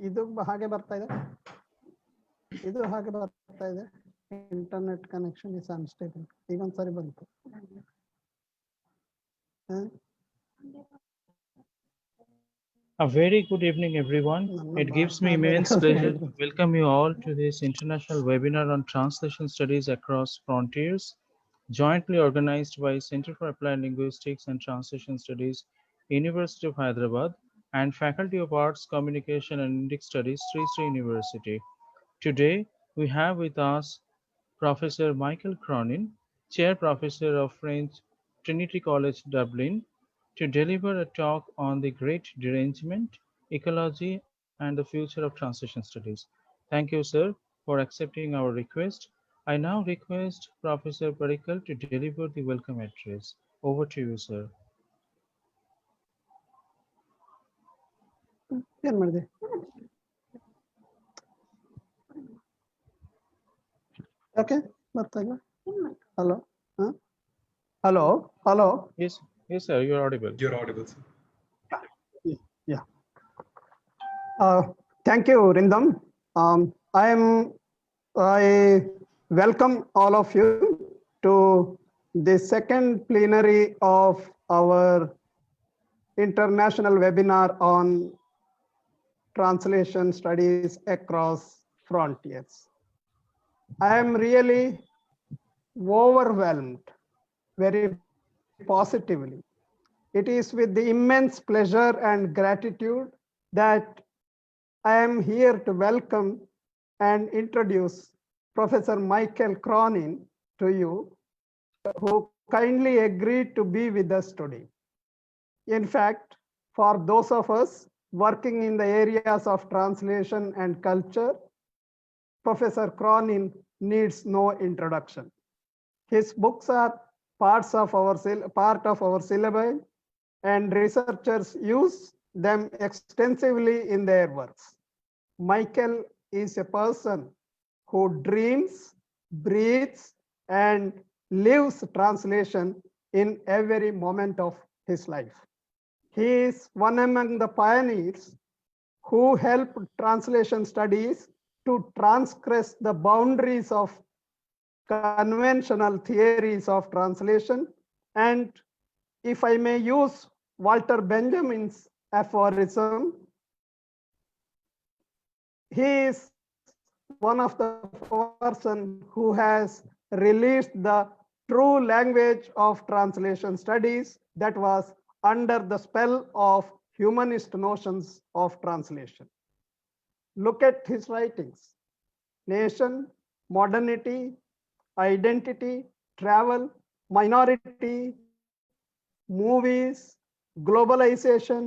ಇದು ಹಾಗೆ ಬರ್ತಾ ಇದೆ. ಇದು ಹಾಗೆ ಬರ್ತಾ ಇದೆ. Internet connection is unstable. ಈಗ ಒಂದ್ಸರಿ ಬಂತು. A very good evening, everyone. It gives me immense pleasure to welcome you all to this international webinar on translation studies across frontiers, jointly organized by Center for Applied Linguistics and Translation Studies, University of Hyderabad, and Faculty of Arts, Communication and Indic Studies, Sri Sri University. Today, we have with us Professor Michael Cronin, Chair Professor of French, Trinity College, Dublin, to deliver a talk on the great derangement, ecology, and the future of translation studies. Thank you, sir, for accepting our request. I now request Professor Parikal to deliver the welcome address. Over to you, sir. ಏನ್ ಮಾಡಿದೆ? Okay, ಬರ್ತಾ ಇಲ್ಲ. Hello, hello, hello. Yes, yes, sir. You're audible. You're audible, sir. Yeah. Thank you, Rindam. I welcome all of you to the second plenary of our international webinar on translation studies across frontiers. I am really overwhelmed very positively. It is with the immense pleasure and gratitude that I am here to welcome and introduce Professor Michael Cronin to you, who kindly agreed to be with us today. In fact, for those of us working in the areas of translation and culture, Professor Cronin needs no introduction. His books are part of our syllabi, and researchers use them extensively in their works. Michael is a person who dreams, breathes, and lives translation in every moment of his life. He is one among the pioneers who helped translation studies to transgress the boundaries of conventional theories of translation. And if I may use Walter Benjamin's aphorism, he is one of the person who has released the true language of translation studies that was under the spell of humanist notions of translation. Look at his writings: Nation, Modernity, Identity, Travel, Minority, Movies, Globalization,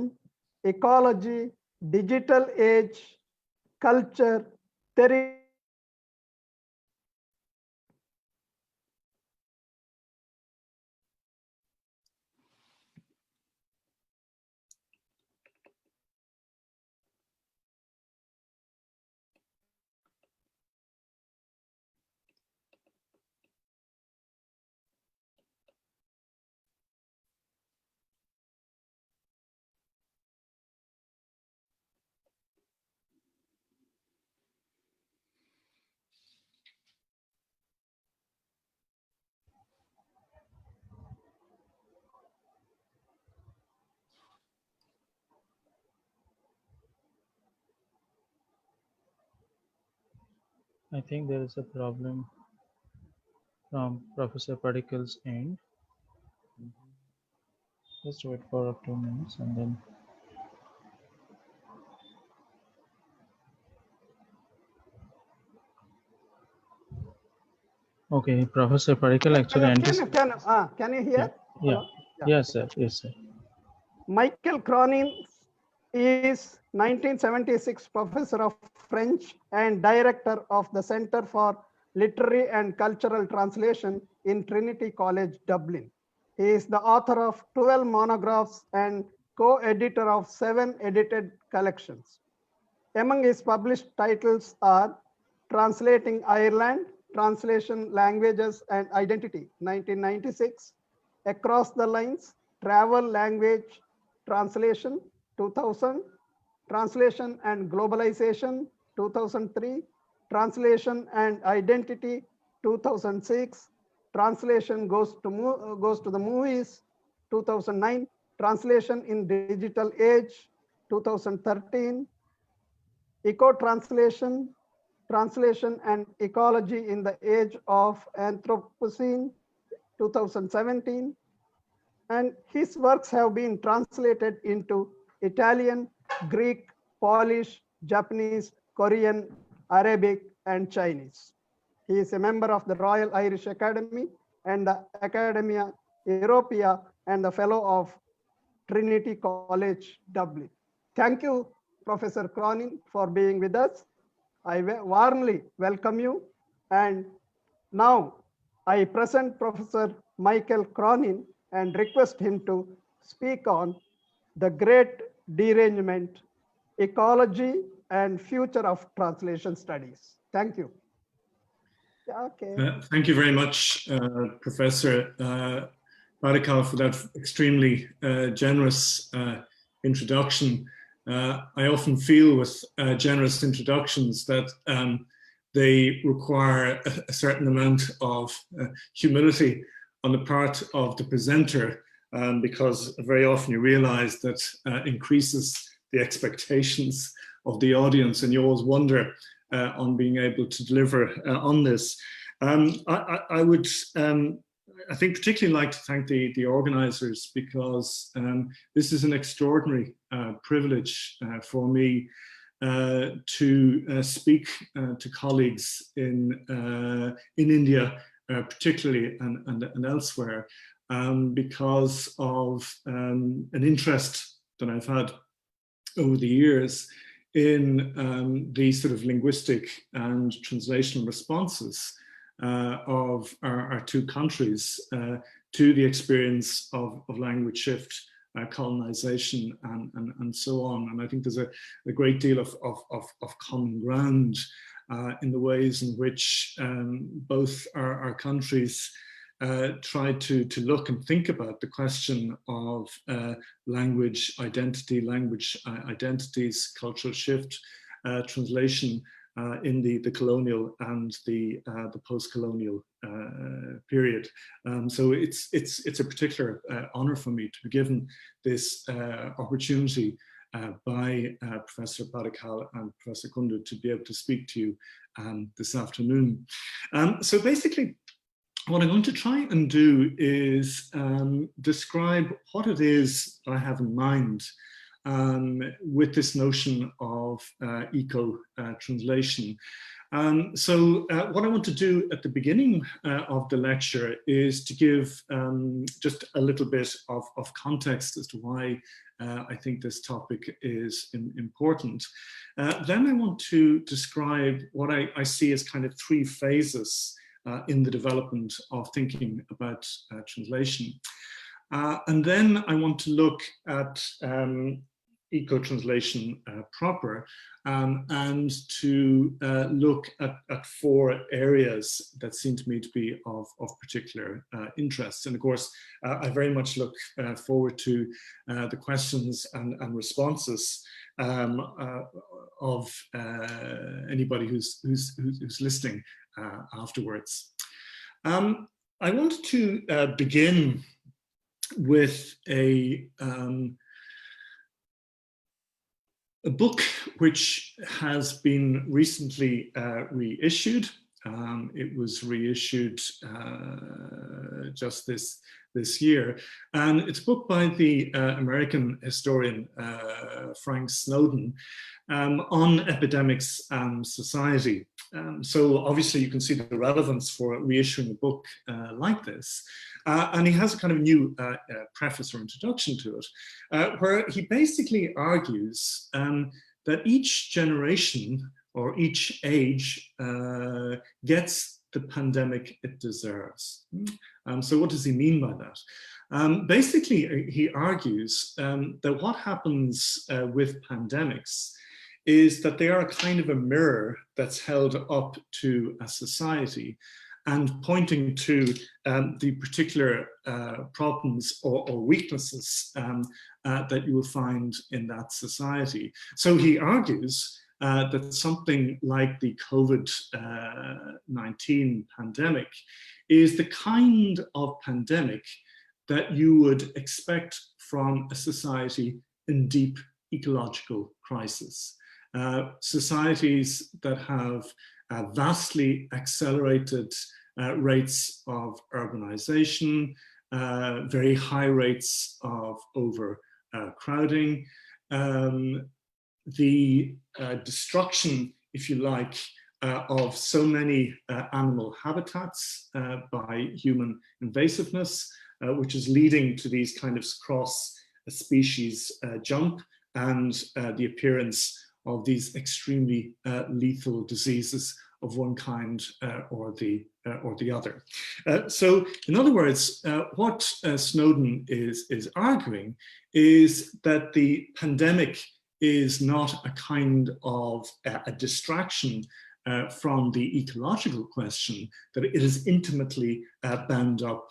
Ecology, Digital Age, Culture, I think there is a problem from Professor Parikal's end. Just wait for 2 minutes and then. Okay, Professor Parikal actually can you hear? Yeah. Yes, sir. Yes, sir. Michael Cronin is 1976 professor of French and director of the Center for Literary and Cultural Translation in Trinity College, Dublin. He is the author of 12 monographs and co-editor of 7 edited collections. Among his published titles are Translating Ireland, Translation, Languages and Identity, 1996, Across the Lines, Travel, Language, Translation, 2000, Translation and Globalization, 2003, Translation and Identity, 2006, Translation goes to the movies, 2009, Translation in Digital Age, 2013, Eco-translation, Translation and Ecology in the Age of Anthropocene, 2017, and his works have been translated into Italian, Greek, Polish, Japanese, Korean, Arabic, and Chinese. He is a member of the Royal Irish Academy and the Academia Europea and the Fellow of Trinity College, Dublin. Thank you, Professor Cronin, for being with us. I warmly welcome you. And now I present Professor Michael Cronin and request him to speak on the great derangement, ecology, and future of translation studies. Thank you. Okay. Thank you very much, Professor Badekal, for that extremely generous introduction. I often feel with generous introductions that they require a certain amount of humility on the part of the presenter, because very often you realize that increases the expectations of the audience, and you always wonder on being able to deliver on this. I would, I think, particularly like to thank the organizers, because this is an extraordinary privilege for me to speak to colleagues in India, particularly and elsewhere, because of an interest that I've had over the years in the sort of linguistic and translational responses of our two countries to the experience of language shift, colonization, and so on. And I think there's a great deal of common ground in the ways in which both our countries try to look and think about the question of language identity, language identities, cultural shift, translation in the colonial and the post-colonial period. So it's a particular honor for me to be given this opportunity by Professor Badekal and Professor Kundu to be able to speak to you this afternoon. So basically, what I'm going to try and do is describe what it is I have in mind with this notion of eco-translation. So what I want to do at the beginning of the lecture is to give just a little bit of context as to why I think this topic is important. Then I want to describe what I see as kind of three phases in the development of thinking about translation. And then I want to look at eco-translation proper, and to look at four areas that seem to me to be of particular interest. And of course, I very much look forward to the questions and responses of anybody who's listening afterwards. I wanted to begin with a book which has been recently reissued. It was reissued just this year, and it's a book by the American historian Frank Snowden on epidemics and society. So obviously you can see the relevance for reissuing a book like this. And he has a kind of new preface or introduction to it, where he basically argues that each generation or each age gets the pandemic it deserves. So what does he mean by that? Basically, he argues that what happens with pandemics is that they are a kind of a mirror that's held up to a society. and pointing to the particular problems or weaknesses that you will find in that society. So he argues that something like the COVID-19 pandemic is the kind of pandemic that you would expect from a society in deep ecological crisis. Societies that have vastly accelerated rates of urbanization, very high rates of overcrowding, the destruction, if you like, of so many animal habitats by human invasiveness, which is leading to these kind of cross-species jump and the appearance of these extremely lethal diseases of one kind or the other. So, in other words, what Snowden is arguing is that the pandemic is not a kind of a distraction from the ecological question, that it is intimately bound up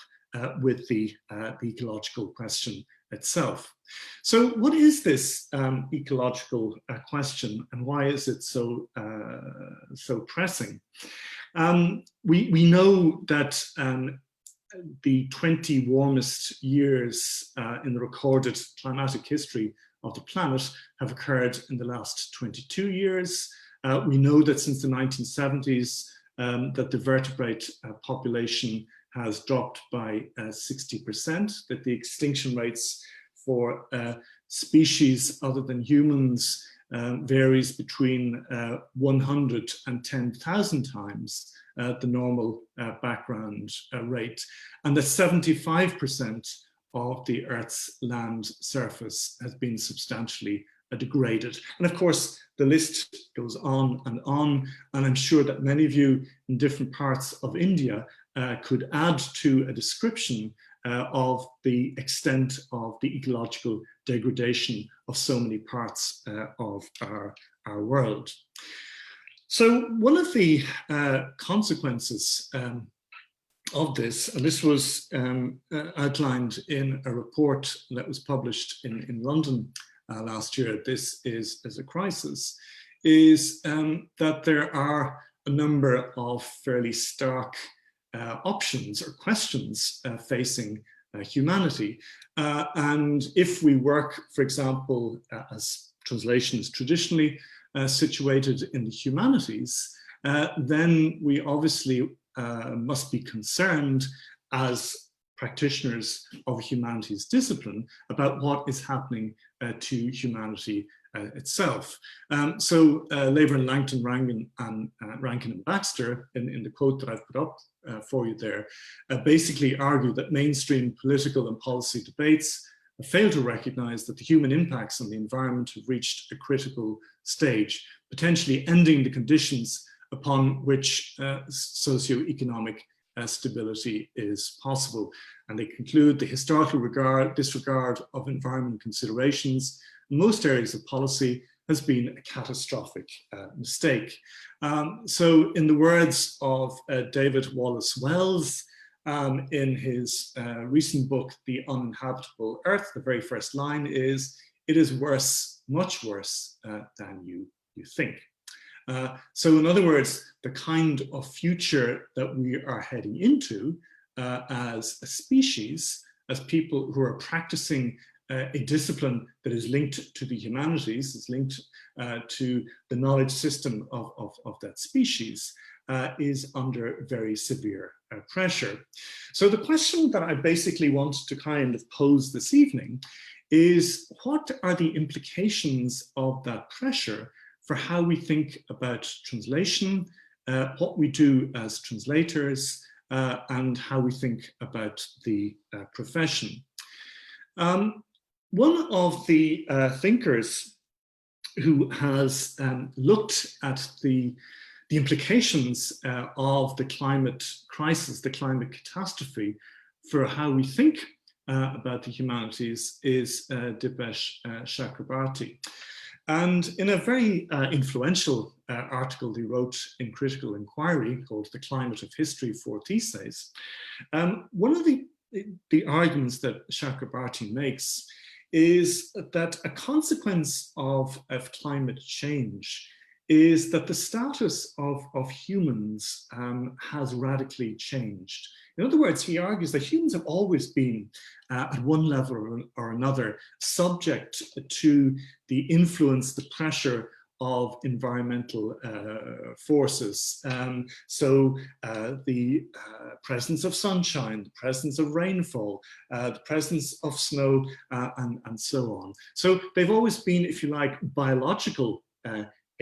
with the ecological question itself. So what is this ecological question, and why is it so pressing? We know that the 20 warmest years in the recorded climatic history of the planet have occurred in the last 22 years. We know that since the 1970s that the vertebrate population has dropped by 60%, that the extinction rates for species other than humans varies between 100 and 10,000 times the normal background rate, and that 75% of the Earth's land surface has been substantially degraded. And of course, the list goes on, and I'm sure that many of you in different parts of India could add to a description of the extent of the ecological degradation of so many parts of our world. So one of the consequences of this, and this was outlined in a report that was published in London last year, This is a Crisis, is that there are a number of fairly stark options or questions facing humanity. And if we work, for example, as translation is traditionally situated in the humanities, then we obviously must be concerned as practitioners of a humanities discipline about what is happening to humanity itself. So Laver and Langton, Rankin and Baxter, in the quote that I've put up for you there, basically argue that mainstream political and policy debates fail to recognize that the human impacts on the environment have reached a critical stage, potentially ending the conditions upon which socioeconomic stability is possible. And they conclude the historical disregard of environment considerations in most areas of policy has been a catastrophic mistake. So in the words of David Wallace Wells, in his recent book, The Uninhabitable Earth, the very first line is, "It is worse, much worse than you think." So in other words, the kind of future that we are heading into as a species, as people who are practicing a discipline that is linked to the humanities, is linked to the knowledge system of that species, is under very severe pressure. So the question that I basically want to kind of pose this evening is, what are the implications of that pressure for how we think about translation, what we do as translators, and how we think about the profession. One of the thinkers who has looked at the implications of the climate crisis, the climate catastrophe, for how we think about the humanities is Dipesh Chakrabarty. And in a very influential article he wrote in Critical Inquiry called The Climate of History, 4 Theses, one of the arguments that Chakrabarty makes is that a consequence of climate change is that the status of humans has radically changed. In other words, he argues that humans have always been, at one level or another, subject to the influence, the pressure of environmental forces. So the presence of sunshine, the presence of rainfall, the presence of snow, and so on. So they've always been, if you like, biological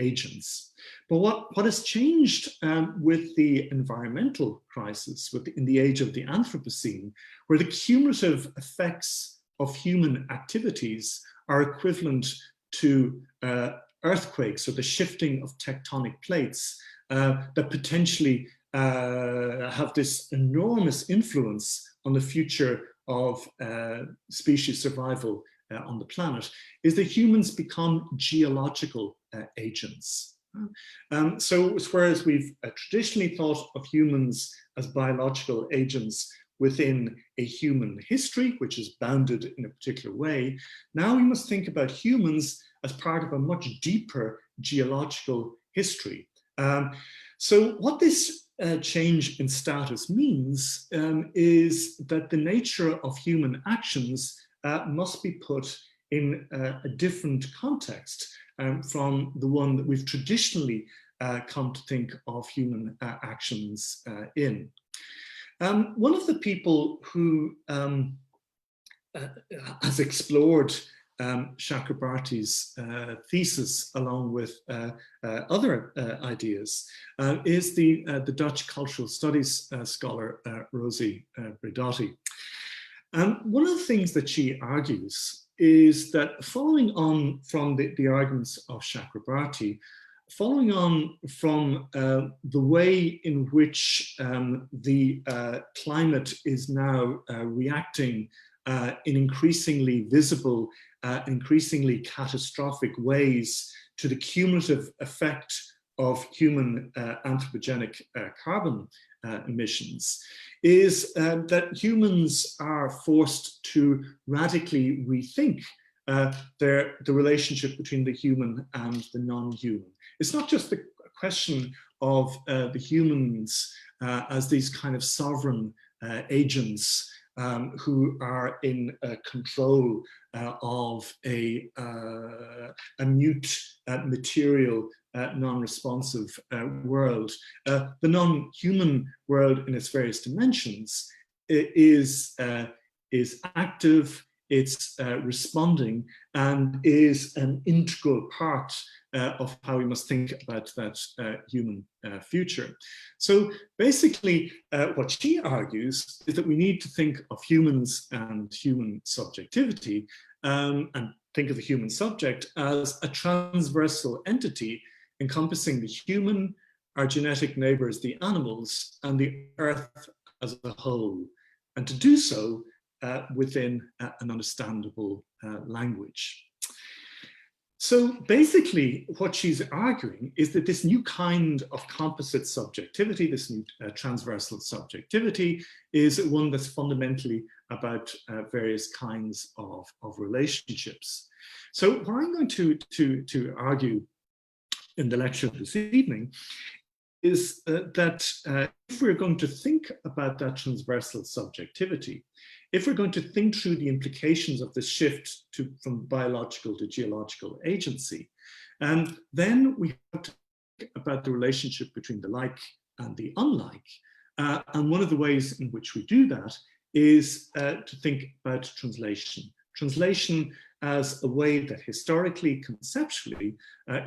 agents. But what has changed with the environmental crisis, in the age of the Anthropocene, where the cumulative effects of human activities are equivalent to earthquakes or the shifting of tectonic plates that potentially have this enormous influence on the future of species survival on the planet, is that humans become geological agents. So whereas we've traditionally thought of humans as biological agents within a human history, which is bounded in a particular way, now we must think about humans as part of a much deeper geological history. So what this change in status means is that the nature of human actions must be put in a different context from the one that we've traditionally come to think of human actions in. One of the people who has explored Chakrabarty's thesis along with other ideas is the Dutch cultural studies scholar Rosie Bridotti. One of the things that she argues is that following on from the arguments of Chakrabarty, following on from the way in which the climate is now reacting in increasingly visible, increasingly catastrophic ways to the cumulative effect of human anthropogenic carbon emissions, is that humans are forced to radically rethink the relationship between the human and the non-human. It's not just the question of the humans as these kind of sovereign agents who are in control of a mute, material, non-responsive world. The non-human world in its various dimensions is active, it's responding, and is an integral part of how we must think about that human future. So basically, what she argues is that we need to think of humans and human subjectivity and think of the human subject as a transversal entity encompassing the human, our genetic neighbors, the animals, and the earth as a whole, and to do so within an understandable language. So basically what she's arguing is that this new kind of composite subjectivity, this new transversal subjectivity, is one that's fundamentally about various kinds of relationships. So what I'm going to argue in the lecture this evening is that if we're going to think about that transversal subjectivity, if we're going to think through the implications of this shift from biological to geological agency, then we have to think about the relationship between the like and the unlike. And one of the ways in which we do that is to think about translation. Translation as a way that historically, conceptually,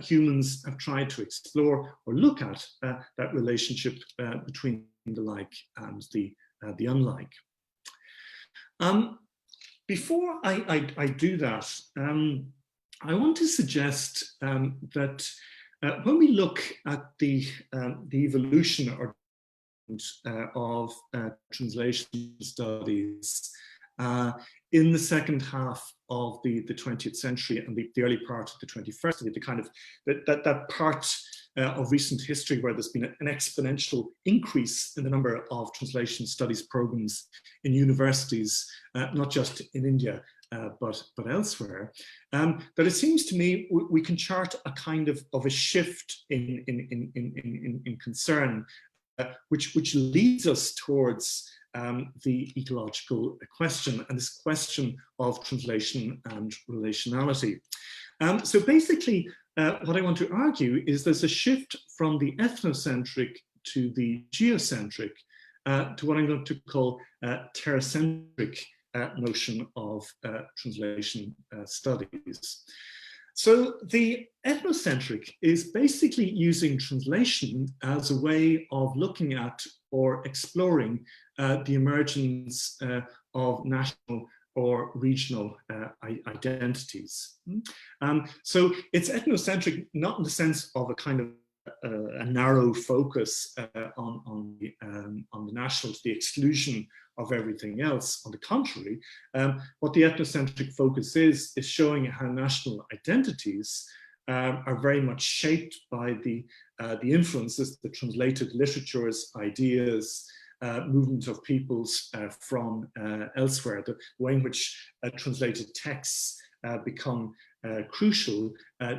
humans have tried to explore or look at that relationship between the like and the unlike. Before I do that, I want to suggest that when we look at the evolution of translation studies in the second half of the 20th century and the early part of the 21st century, the kind of that part of recent history where there's been an exponential increase in the number of translation studies programs in universities, not just in India, but elsewhere, that it seems to me we can chart a kind of a shift in concern, which leads us towards the ecological question and this question of translation and relationality. So basically, what I want to argue is there's a shift from the ethnocentric to the geocentric, to what I'm going to call terracentric notion of translation studies. So the ethnocentric is basically using translation as a way of looking at or exploring the emergence of national or regional identities. So it's ethnocentric, not in the sense of a kind of a narrow focus on the national to the exclusion of everything else. On the contrary, what the ethnocentric focus is showing how national identities are very much shaped by the influences, the translated literatures, ideas, movement of peoples from elsewhere, the way in which translated texts become crucial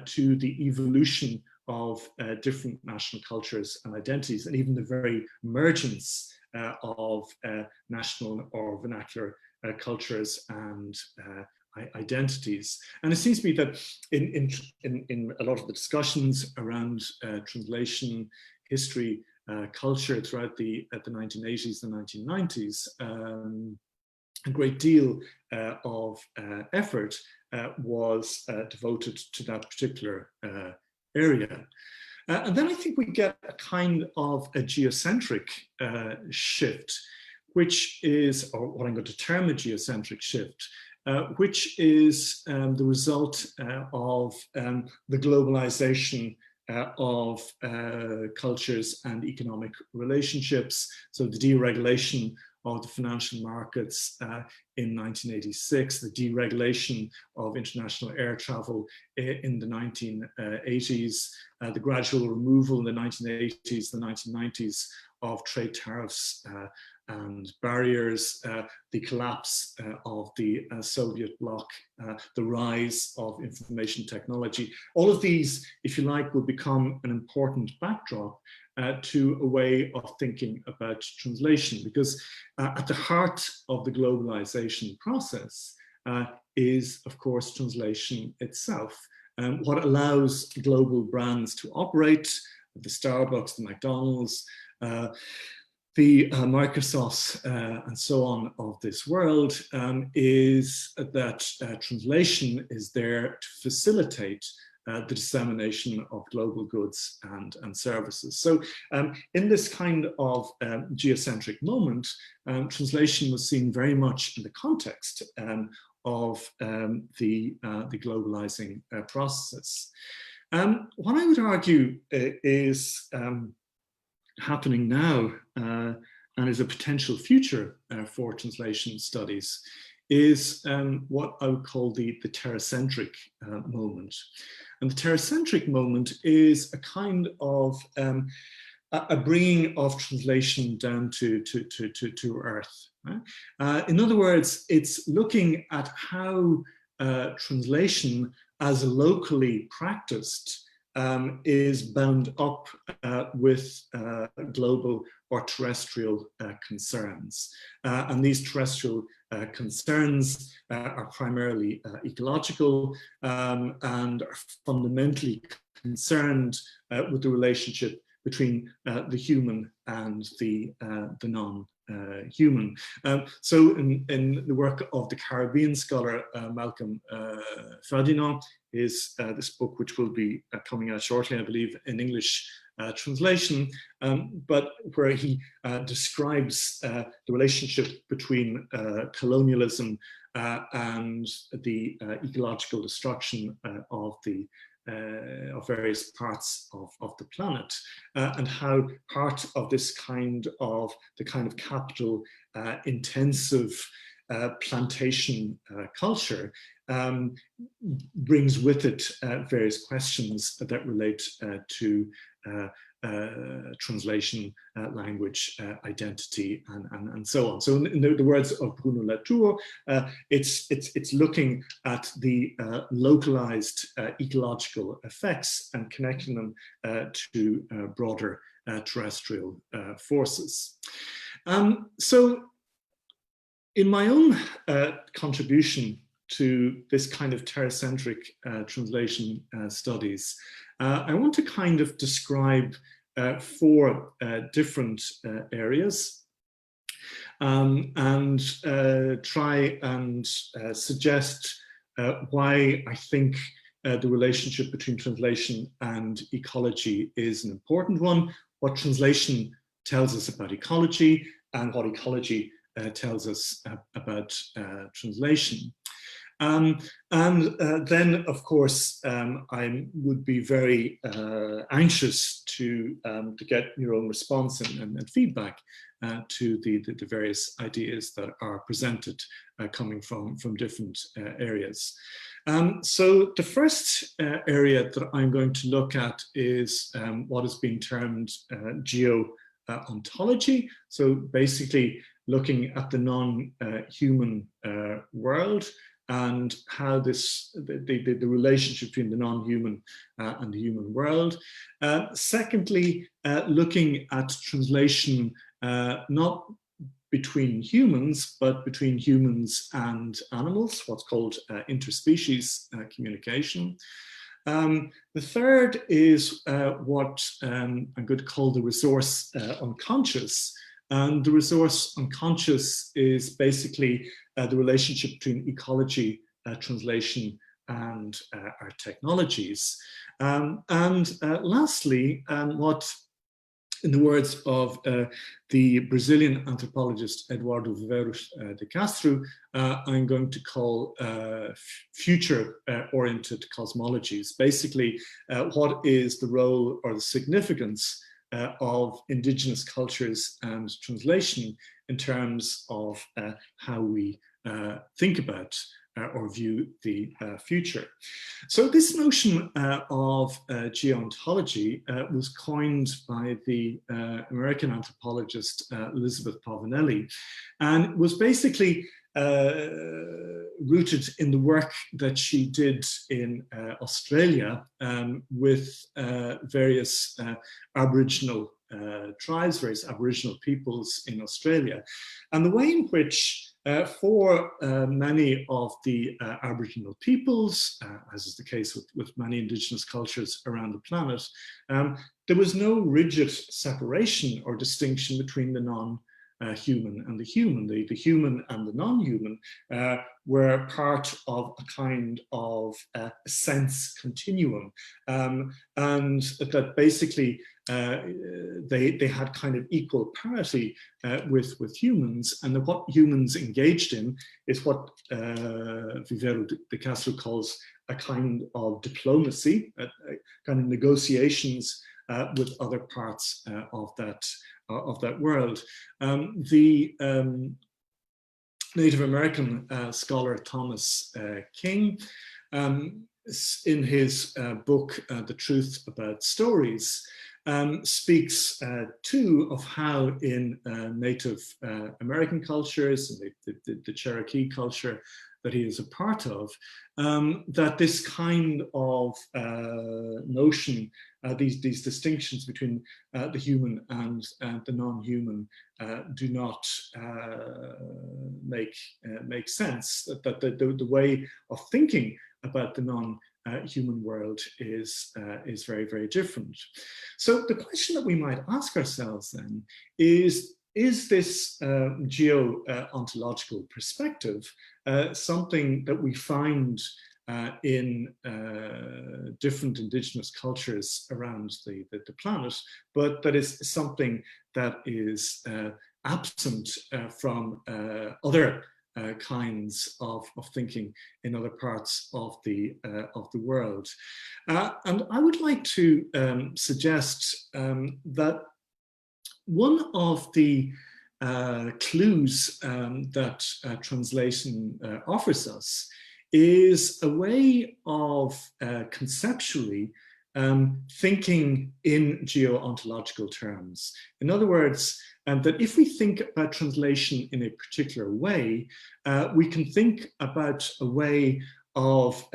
to the evolution of different national cultures and identities, and even the very emergence of national or vernacular cultures and identities. And it seems to me that in a lot of the discussions around translation, history, culture throughout the 1980s and 1990s, a great deal of effort was devoted to that particular area. And then I think we get a kind of a geocentric shift, which is, or what I'm going to term a geocentric shift, which is the result of the globalization of cultures and economic relationships. So the deregulation of the financial markets in 1986, the deregulation of international air travel in the 1980s, the gradual removal in the 1980s, the 1990s of trade tariffs and barriers, the collapse of the Soviet bloc, the rise of information technology. All of these, if you like, will become an important backdrop to a way of thinking about translation, because at the heart of the globalization process is, of course, translation itself. What allows global brands to operate, the Starbucks, the McDonald's, the Microsofts and so on of this world, is that translation is there to facilitate the dissemination of global goods and services. So in this kind of geocentric moment, translation was seen very much in the context of the globalizing process. What I would argue is happening now and is a potential future for translation studies is what I would call the terracentric moment. And the terracentric moment is a kind of a bringing of translation down to earth. Right? In other words, it's looking at how translation as locally practiced is bound up with global or terrestrial concerns. And these terrestrial concerns are primarily ecological and are fundamentally concerned with the relationship between the human and the non-human. So in the work of the Caribbean scholar Malcolm Ferdinand, is this book, which will be coming out shortly, I believe, in English translation, but where he describes the relationship between colonialism and the ecological destruction of various parts of the planet, and how part of this kind of capital intensive plantation culture brings with it various questions that relate to translation, language, identity, and so on. So in the words of Bruno Latour, it's looking at the localized ecological effects and connecting them to broader terrestrial forces. So in my own contribution to this kind of terracentric translation studies, I want to kind of describe 4 different areas and try and suggest why I think the relationship between translation and ecology is an important one, what translation tells us about ecology, and what ecology tells us about translation. And then, of course, I would be very anxious to get your own response and feedback to the various ideas that are presented coming from different areas. So the first area that I'm going to look at is what has been termed geo-ontology. So basically looking at the non-human world and how the relationship between the non-human and the human world. Secondly, looking at translation not between humans, but between humans and animals, what's called interspecies communication. The third is what I'm going to call the resource unconscious. And the resource unconscious is basically the relationship between ecology, translation, and our technologies. Lastly, what, in the words of the Brazilian anthropologist Eduardo Viveiros de Castro, I'm going to call future-oriented cosmologies. Basically, what is the role or the significance of indigenous cultures and translation in terms of how we think about or view the future. So this notion of geontology was coined by the American anthropologist Elizabeth Povinelli, and was basically rooted in the work that she did in Australia with various Aboriginal tribes, various Aboriginal peoples in Australia, and the way in which for many of the Aboriginal peoples, as is the case with many indigenous cultures around the planet, there was no rigid separation or distinction between the non-human and the human. The human and the non-human were part of a kind of sense continuum, and that basically they had kind of equal parity with humans, and that what humans engaged in is what Viveiros de Castro calls a kind of diplomacy, a kind of negotiations with other parts of that world. The Native American scholar Thomas King, in his book The Truth About Stories, speaks too of how in Native American cultures, the Cherokee culture that he is a part of, that this kind of notion, these distinctions between the human and the non-human do not make sense, that the way of thinking about the non-human world is very, very different. So the question that we might ask ourselves then is this geo-ontological perspective something that we find in different indigenous cultures around the planet, but that is something that is absent from other kinds of thinking in other parts of the world. And I would like to suggest that one of the clues that translation offers us is a way of conceptually thinking in geo-ontological terms. In other words, that if we think about translation in a particular way, we can think about a way of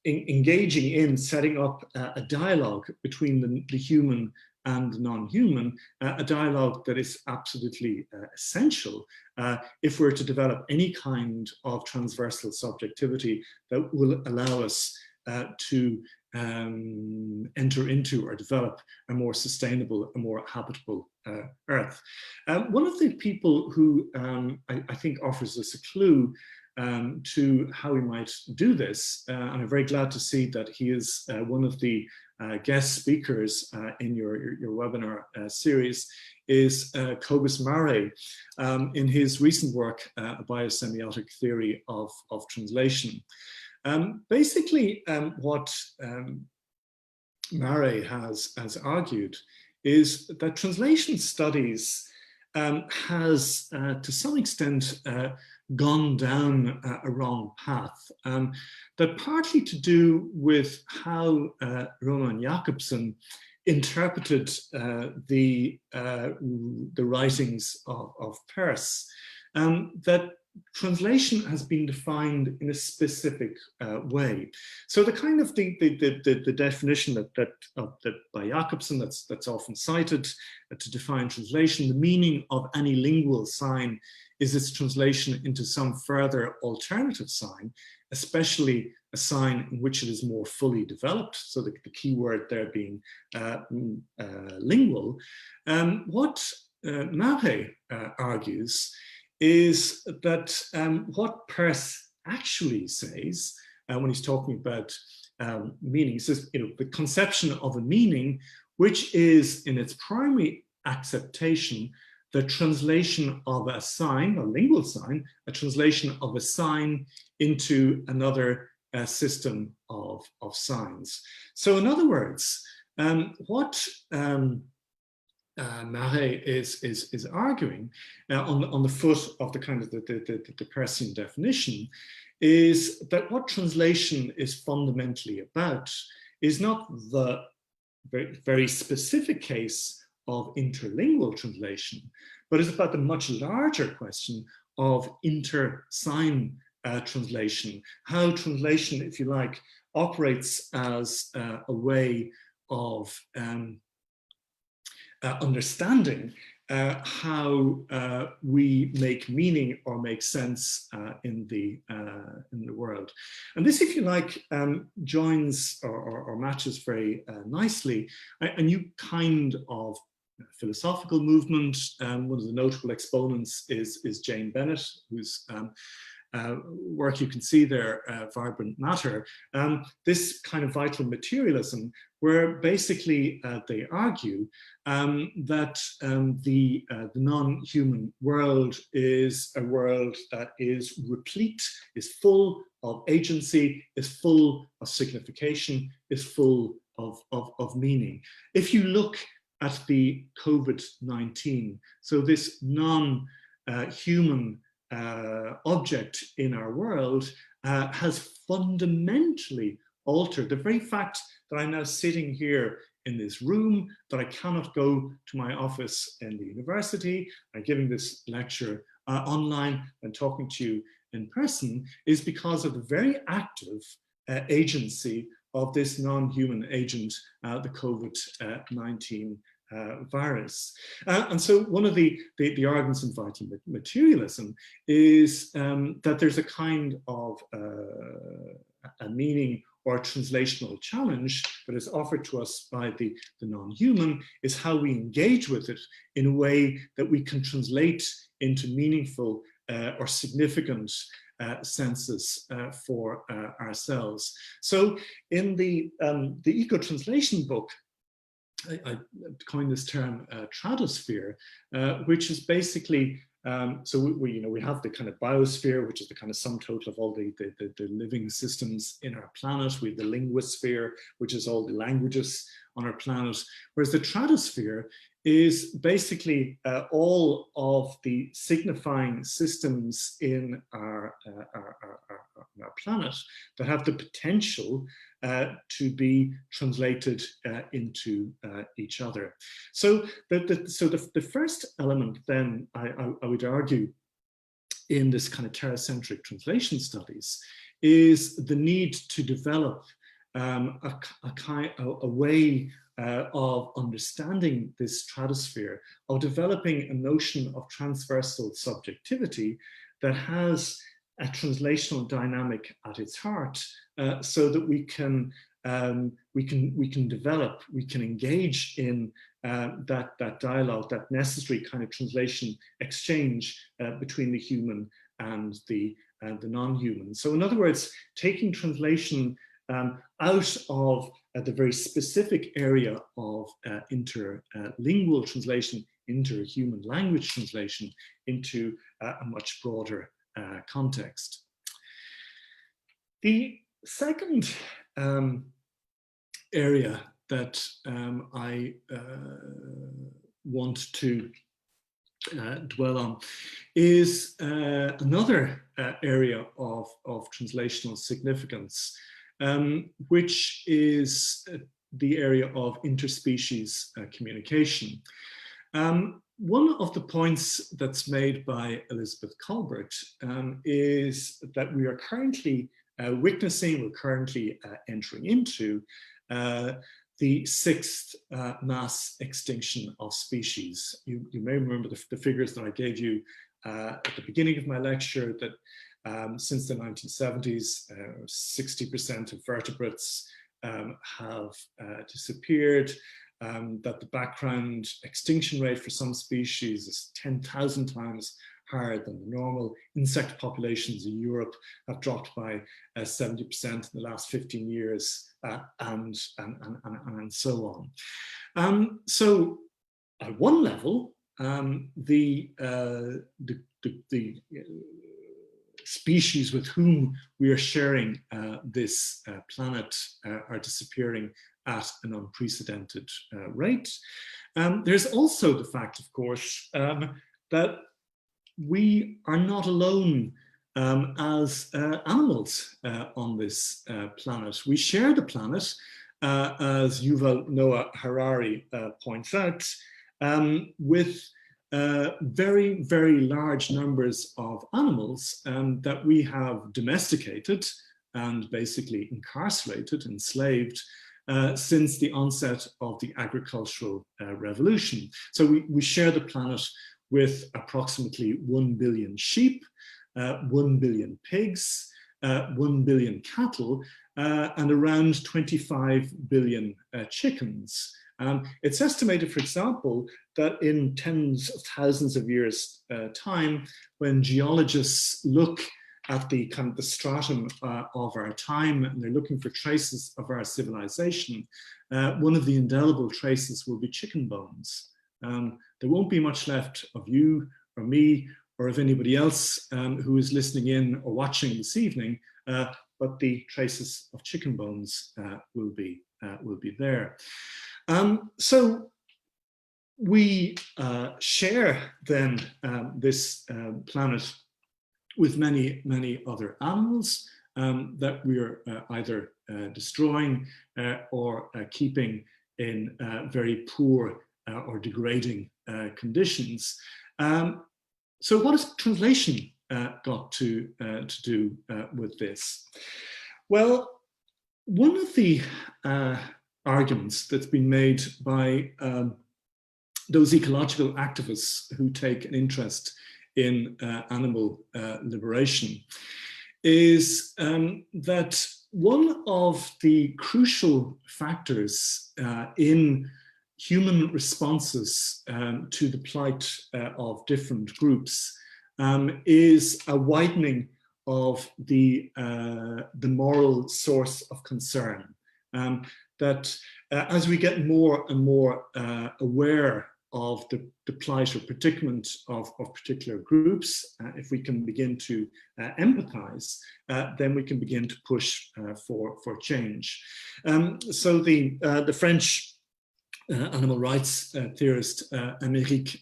engaging in setting up a dialogue between the human and the non-human, a dialogue that is absolutely essential if we're to develop any kind of transversal subjectivity that will allow us to enter into or develop a more sustainable, a more habitable Earth. One of the people who I think offers us a clue to how we might do this, and I'm very glad to see that he is one of the guest speakers in your webinar series, is Cobus Mare in his recent work, A Biosemiotic Theory of Translation. Basically, what Mare has argued is that translation studies has, to some extent, gone down a wrong path. That partly to do with how Roman Jakobson interpreted the writings of Peirce, that translation has been defined in a specific way. So the kind of the definition that by Jakobson that's often cited to define translation, the meaning of any lingual sign is its translation into some further alternative sign, especially a sign in which it is more fully developed. So the key word there being lingual. What Mare argues is that what Peirce actually says when he's talking about meaning, he says, the conception of a meaning, which is in its primary acceptation, the translation of a sign, a lingual sign, a translation of a sign into another system of signs. So in other words, what Mare is arguing on the foot of the kind of the Peircean definition is that what translation is fundamentally about is not the very specific case of interlingual translation, but it's about the much larger question of inter-sign translation, how translation, if you like, operates as a way of understanding how we make meaning or make sense in the world. And this, if you like, joins or matches very nicely a new kind of philosophical movement. One of the notable exponents is Jane Bennett, whose work you can see there, Vibrant Matter. This kind of vital materialism, where basically they argue that the non-human world is a world that is replete, is full of agency, is full of signification, is full of meaning. If you look at the COVID-19, so this non-human object in our world has fundamentally altered the very fact that I'm now sitting here in this room, that I cannot go to my office in the university. I'm giving this lecture online and talking to you in person, is because of the very active agency of this non-human agent, the COVID-19 virus. And so one of the arguments in vital materialism is that there's a kind of a meaning or a translational challenge that is offered to us by the non-human, is how we engage with it in a way that we can translate into meaningful or significant senses for ourselves. So in the eco-translation book, I coined this term tradosphere, which is basically, so we have the kind of biosphere, which is the kind of sum total of all the living systems in our planet. We have the linguosphere, which is all the languages on our planet, whereas the tradosphere is basically all of the signifying systems in our planet that have the potential to be translated into each other. So the first element then, I would argue, in this kind of terra-centric translation studies is the need to develop a way of understanding this stratosphere, of developing a notion of transversal subjectivity that has a translational dynamic at its heart, so that we can develop, we can engage in that dialogue, that necessary kind of translation exchange between the human and the non-human. So in other words, taking translation out of the very specific area of interlingual translation, inter-human language translation, into a much broader context. The second area that I want to dwell on is another area of translational significance, which is the area of interspecies communication. One of the points that's made by Elizabeth Colbert is that we are currently witnessing, we're currently entering into the sixth mass extinction of species. You may remember the figures that I gave you at the beginning of my lecture, that since the 1970s, 60% of vertebrates have disappeared, that the background extinction rate for some species is 10,000 times higher than the normal. Insect populations in Europe have dropped by 70% in the last 15 years, and so on. So at one level, the species with whom we are sharing this planet are disappearing at an unprecedented rate. There's also the fact, of course, that we are not alone as animals on this planet. We share the planet, as Yuval Noah Harari points out, with very, very large numbers of animals that we have domesticated and basically incarcerated, enslaved, since the onset of the agricultural revolution. So we share the planet with approximately 1 billion sheep, 1 billion pigs, 1 billion cattle, and around 25 billion chickens. It's estimated, for example, that in tens of thousands of years' time, when geologists look at the kind of the stratum of our time, and they're looking for traces of our civilization, one of the indelible traces will be chicken bones. There won't be much left of you or me or of anybody else who is listening in or watching this evening, but the traces of chicken bones will be there. So we share then this planet with many, many other animals that we are either destroying or keeping in very poor or degrading conditions. So what has translation got to do with this? Well, one of the arguments that's been made by those ecological activists who take an interest in animal liberation is that one of the crucial factors in human responses to the plight of different groups is a widening of the moral source of concern. That as we get more and more aware of the plight or predicament of particular groups, if we can begin to empathize, then we can begin to push for change. So the French animal rights theorist Émeric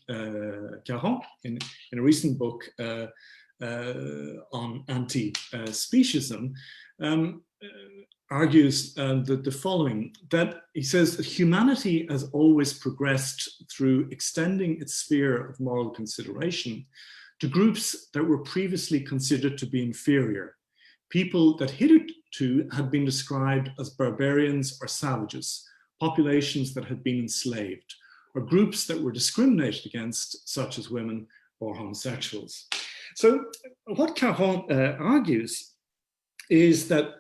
Caron, in a recent book on anti-speciesism, argues the following, that he says that humanity has always progressed through extending its sphere of moral consideration to groups that were previously considered to be inferior, people that hitherto had been described as barbarians or savages, populations that had been enslaved, or groups that were discriminated against, such as women or homosexuals. So what Caron argues is that,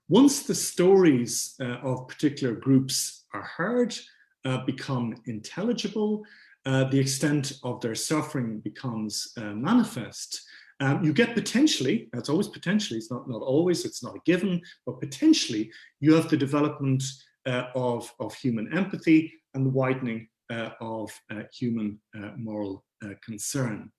once the stories of particular groups are heard, become intelligible, the extent of their suffering becomes manifest, you get potentially, that's always potentially, it's not always, it's not a given, but potentially you have the development of human empathy and the widening of human moral concern.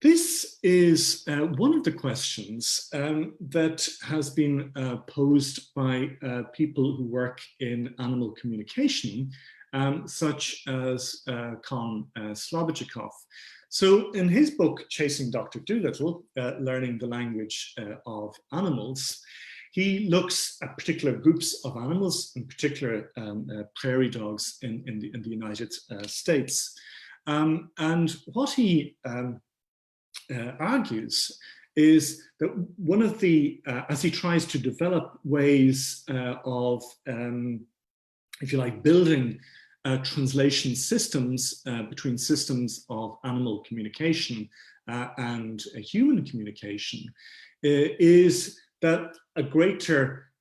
This is one of the questions that has been posed by people who work in animal communication, such as Kon Slobodchikov. So in his book, Chasing Dr. Dolittle, Learning the Language of Animals, he looks at particular groups of animals, in particular prairie dogs in the United States. And what he argues is that one of the, as he tries to develop ways of, if you like, building translation systems between systems of animal communication and human communication, is that a greater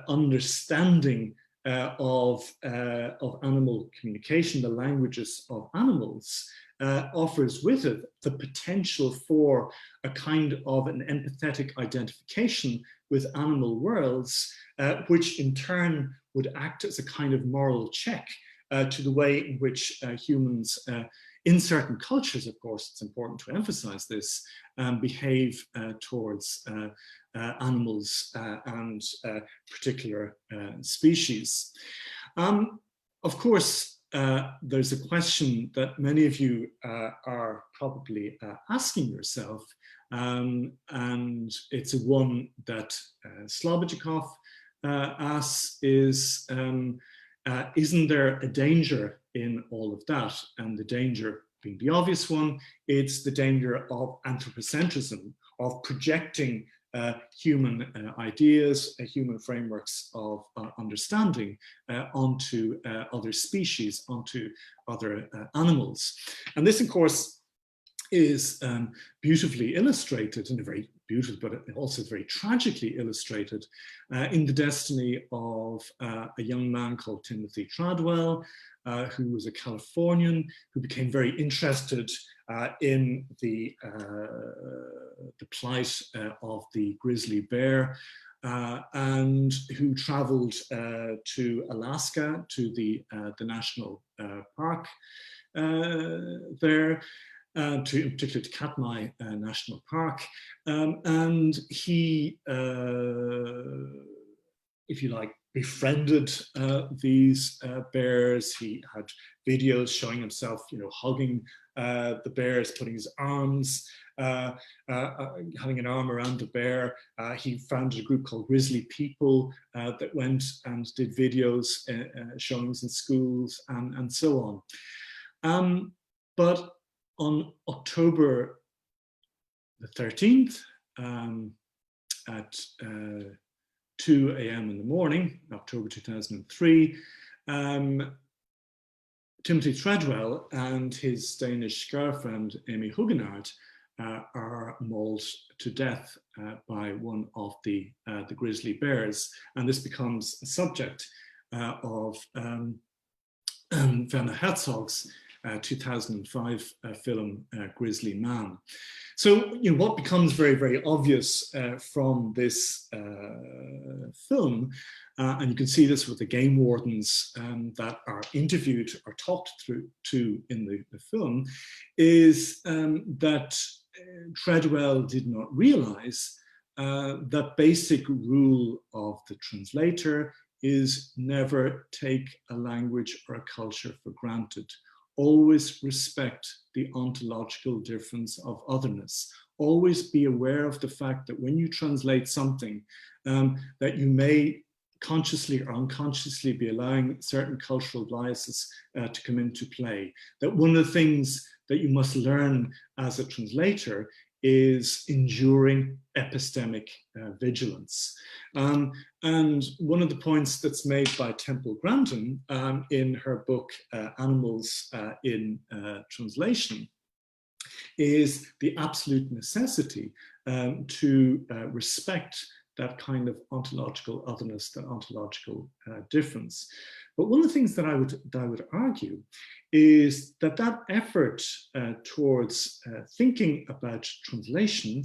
understanding of animal communication, the languages of animals, offers with it the potential for a kind of an empathetic identification with animal worlds, which in turn would act as a kind of moral check to the way in which humans, in certain cultures, of course, it's important to emphasize this, behave towards animals and particular species. Of course, there's a question that many of you are probably asking yourself, and it's a one that Slobodchikov asks, is, isn't there a danger in all of that? And the danger being the obvious one, it's the danger of anthropocentrism, of projecting human ideas, human frameworks of understanding onto other species, onto other animals. And this, of course, is beautifully illustrated, in a very beautiful, but also very tragically illustrated in the destiny of a young man called Timothy Treadwell, who was a Californian, who became very interested in the plight of the grizzly bear, and who traveled to Alaska, to the national park there, in particular to Katmai National Park. And he, if you like, befriended these bears. He had videos showing himself, hugging the bears, putting his arms, having an arm around the bear. He founded a group called Grizzly People that went and did videos, showings in schools, and so on. But on October the 13th, at 2 a.m. in the morning, October 2003, Timothy Treadwell and his Danish girlfriend, Amy Huguenard, are mauled to death by one of the grizzly bears. And this becomes a subject of Werner Herzog's 2005 film Grizzly Man. So, what becomes very, very obvious from this film, and you can see this with the game wardens that are interviewed or talked to in the film, is that Treadwell did not realize that basic rule of the translator is never take a language or a culture for granted. Always respect the ontological difference of otherness. Always be aware of the fact that when you translate something, that you may consciously or unconsciously be allowing certain cultural biases to come into play. That one of the things that you must learn as a translator is enduring epistemic vigilance. And one of the points that's made by Temple Grandin in her book, Animals in Translation, is the absolute necessity to respect that kind of ontological otherness, that ontological difference. But one of the things that I would argue is that that effort towards thinking about translation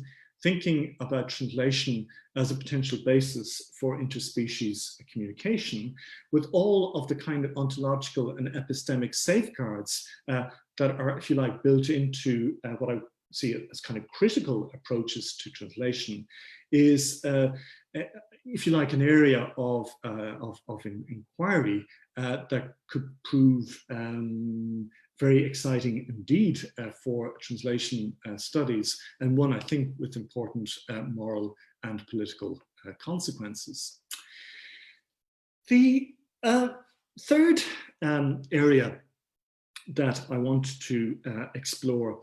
as a potential basis for interspecies communication, with all of the kind of ontological and epistemic safeguards that are, if you like, built into what I see as kind of critical approaches to translation, is, if you like, an area of inquiry that could prove very exciting indeed for translation studies, and one, I think, with important moral and political consequences. The third area that I want to explore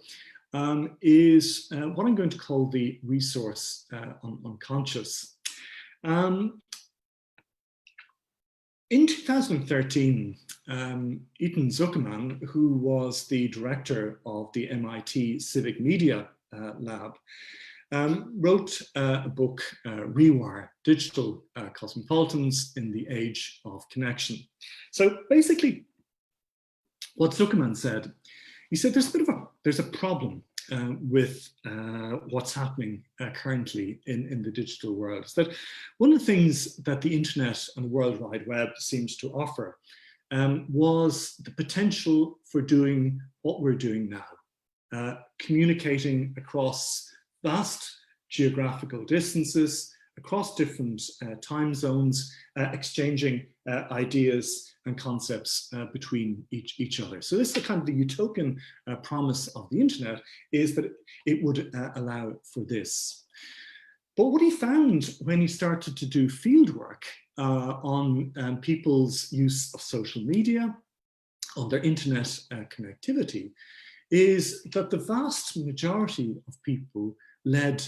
is what I'm going to call the resource unconscious. In 2013, Ethan Zuckerman, who was the director of the MIT Civic Media Lab, wrote a book, Rewire, Digital Cosmopolitans in the Age of Connection. So basically, what Zuckerman said, he said there's a problem with what's happening currently in the digital world. Is that one of the things that the internet and the World Wide Web seems to offer was the potential for doing what we're doing now, communicating across vast geographical distances, across different time zones, exchanging ideas and concepts between each other. So this is the kind of the utopian promise of the internet, is that it would allow for this. But what he found when he started to do fieldwork on people's use of social media, on their internet connectivity, is that the vast majority of people led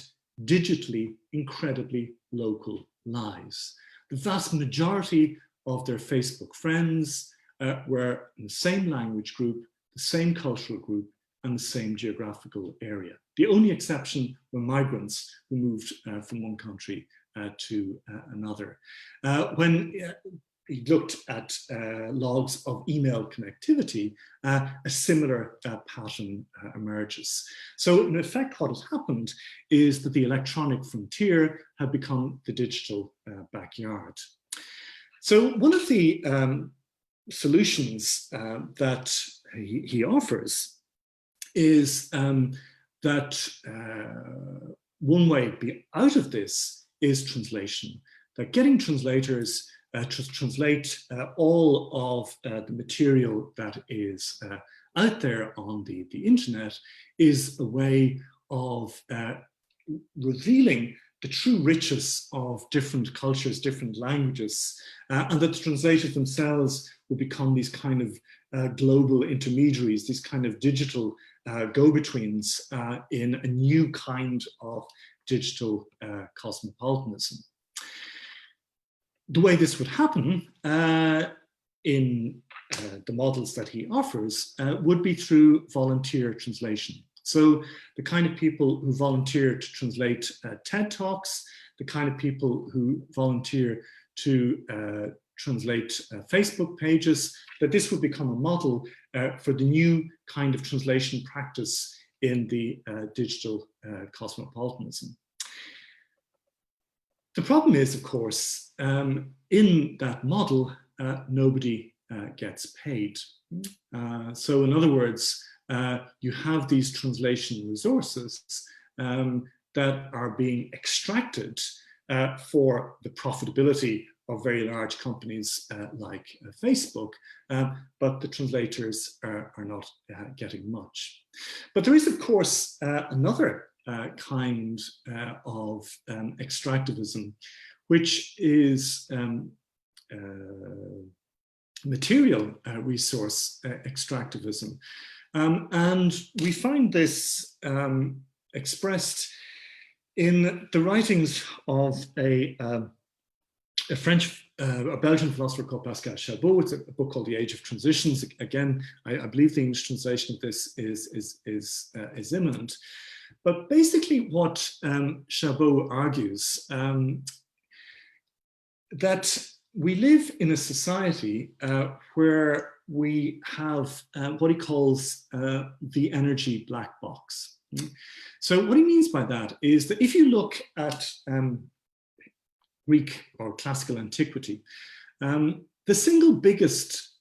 digitally incredibly local lives. The vast majority of their Facebook friends were in the same language group, the same cultural group, and the same geographical area. The only exception were migrants who moved from one country to another. When he looked at logs of email connectivity, a similar pattern emerges. So in effect, what has happened is that the electronic frontier had become the digital backyard. So one of the solutions that he offers is that one way out of this is translation, that getting translators to translate all of the material that is out there on the internet is a way of revealing the true riches of different cultures, different languages, and that the translators themselves will become these kind of global intermediaries, these kind of digital go-betweens in a new kind of digital cosmopolitanism. The way this would happen in the models that he offers would be through volunteer translation. So the kind of people who volunteer to translate TED Talks, the kind of people who volunteer to translate Facebook pages, that this would become a model for the new kind of translation practice in the digital cosmopolitanism. The problem is, of course, in that model, nobody gets paid. So in other words, you have these translation resources that are being extracted for the profitability of very large companies like Facebook, but the translators are not getting much. But there is, of course, another kind of extractivism, which is material resource extractivism. And we find this expressed in the writings of a Belgian philosopher called Pascal Chabot. It's a book called The Age of Transitions. Again, I believe the English translation of this is imminent. But basically what Chabot argues, that we live in a society where we have what he calls the energy black box. So what he means by that is that if you look at Greek or classical antiquity, the single biggest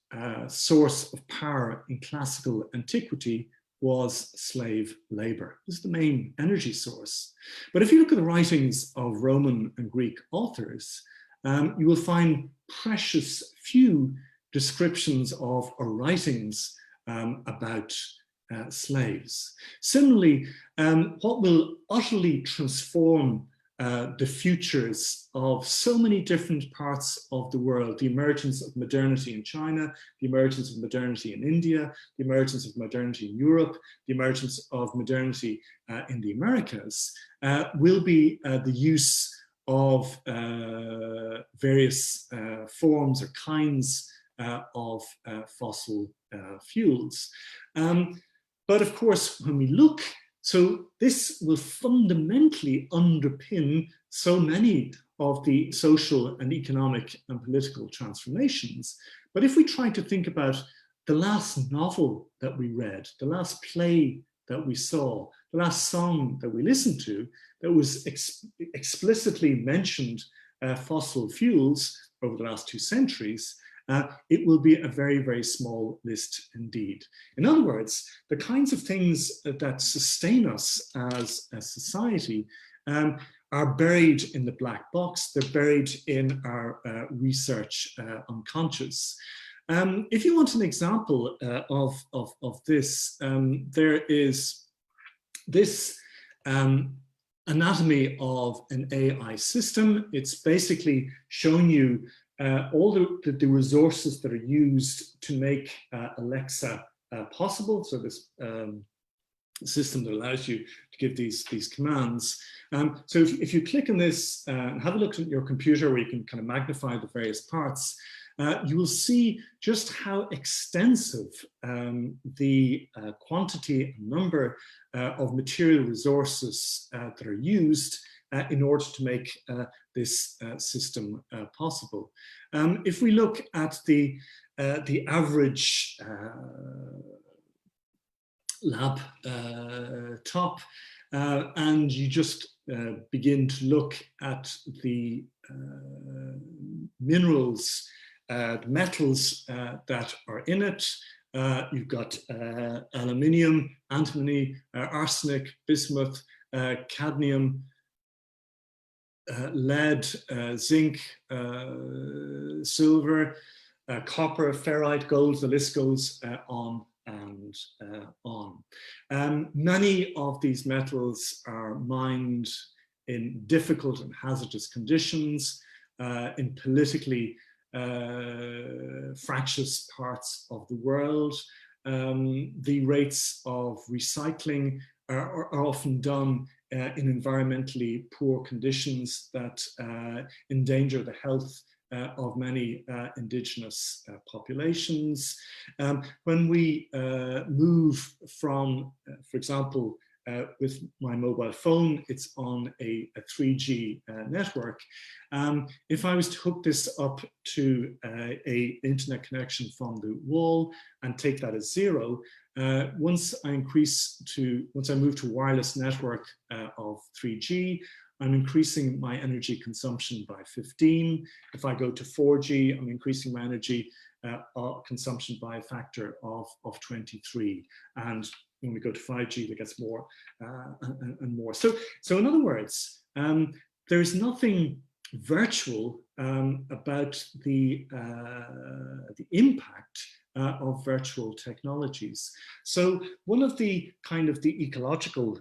source of power in classical antiquity was slave labor. This is the main energy source. But if you look at the writings of Roman and Greek authors, you will find precious few descriptions of or writings about slaves. Similarly, what will utterly transform the futures of so many different parts of the world, the emergence of modernity in China, the emergence of modernity in India, the emergence of modernity in Europe, the emergence of modernity in the Americas, will be the use of various forms or kinds of fossil fuels. But of course, when we look, so this will fundamentally underpin so many of the social and economic and political transformations. But if we try to think about the last novel that we read, the last play that we saw, the last song that we listened to, that was explicitly mentioned fossil fuels over the last 2 centuries, it will be a very, very small list indeed. In other words, the kinds of things that sustain us as a society are buried in the black box. They're buried in our research unconscious. If you want an example of this, there is this anatomy of an AI system. It's basically showing you all the resources that are used to make Alexa possible. So this system that allows you to give these commands. So if you click on this and have a look at your computer where you can kind of magnify the various parts, you will see just how extensive the quantity and number of material resources that are used in order to make this system possible. If we look at the average lab top, and you just begin to look at the minerals, metals that are in it, you've got aluminium, antimony, arsenic, bismuth, cadmium, lead, zinc, silver, copper, ferrite, gold, the list goes on and on. Many of these metals are mined in difficult and hazardous conditions, in politically fractious parts of the world. The rates of recycling are often done in environmentally poor conditions that endanger the health of many indigenous populations. When we move from, for example, with my mobile phone, it's on a 3G network. If I was to hook this up to a internet connection from the wall and take that as 0, once I move to wireless network of 3G, I'm increasing my energy consumption by 15. If I go to 4G, I'm increasing my energy consumption by a factor of 23. And when we go to 5G, that gets more and more. So in other words, there is nothing virtual, about the impact of virtual technologies. So one of the kind of the ecological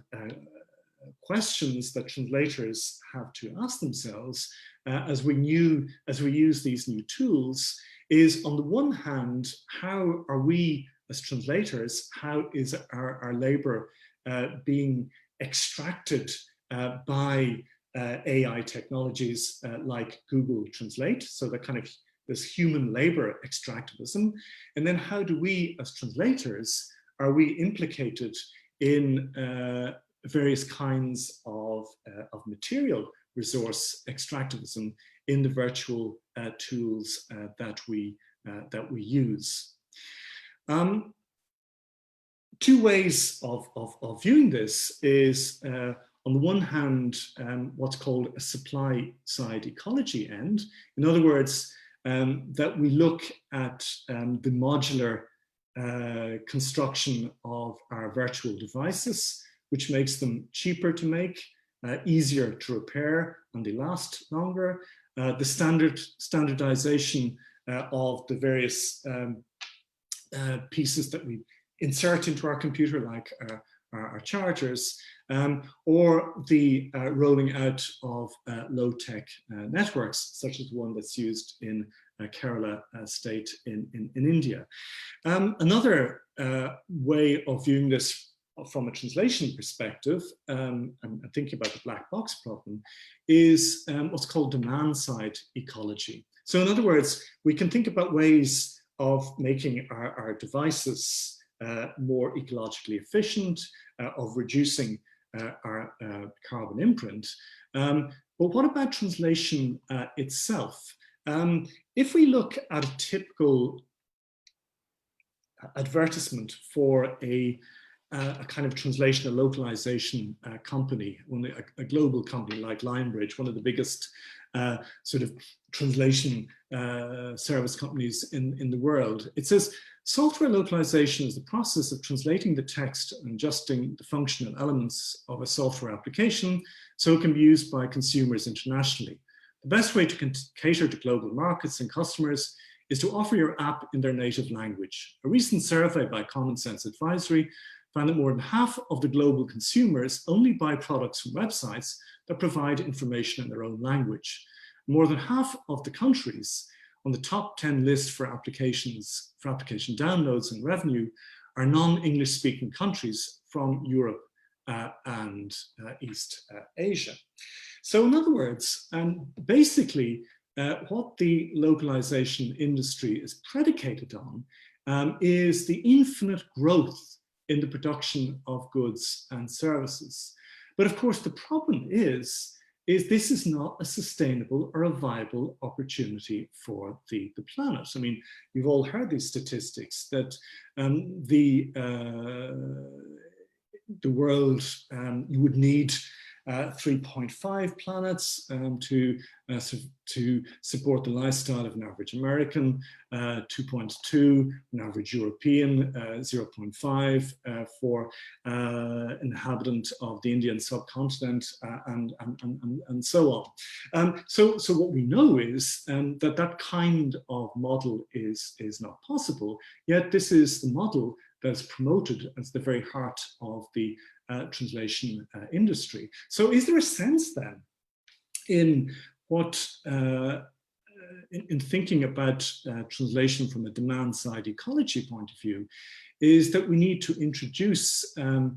questions that translators have to ask themselves as we use these new tools is, on the one hand, how are we as translators, how is our labor being extracted by AI technologies like Google Translate, so that kind of this human labor extractivism, and then how do we as translators, are we implicated in various kinds of material resource extractivism in the virtual tools that we use. Two ways of viewing this is, on the one hand, what's called a supply side ecology end. In other words, that we look at the modular construction of our virtual devices, which makes them cheaper to make, easier to repair, and they last longer. The standardization of the various pieces that we insert into our computer, like our chargers, or the rolling out of low-tech networks, such as the one that's used in Kerala state in India. Another way of viewing this from a translation perspective, and thinking about the black box problem, is what's called demand-side ecology. So in other words, we can think about ways of making our devices more ecologically efficient, of reducing our carbon imprint. But what about translation itself? If we look at a typical advertisement for a kind of translation, a localization company, a global company like Lionbridge, one of the biggest sort of translation service companies in the world. It says, software localization is the process of translating the text and adjusting the functional elements of a software application so it can be used by consumers internationally. The best way to cater to global markets and customers is to offer your app in their native language. A recent survey by Common Sense Advisory found that more than half of the global consumers only buy products from websites that provide information in their own language. More than half of the countries on the top 10 list for application downloads and revenue are non-English speaking countries from Europe and East Asia. So in other words, basically what the localization industry is predicated on is the infinite growth in the production of goods and services. But of course, the problem is this is not a sustainable or a viable opportunity for the planet. I mean, you've all heard these statistics that the world, you would need 3.5 planets to support the lifestyle of an average American, 2.2 an average European, 0.5 for an inhabitant of the Indian subcontinent, and so on. So what we know is that kind of model is not possible. Yet this is the model that's promoted as the very heart of the translation industry. So is there a sense then in what, in thinking about translation from a demand side ecology point of view, is that we need to introduce a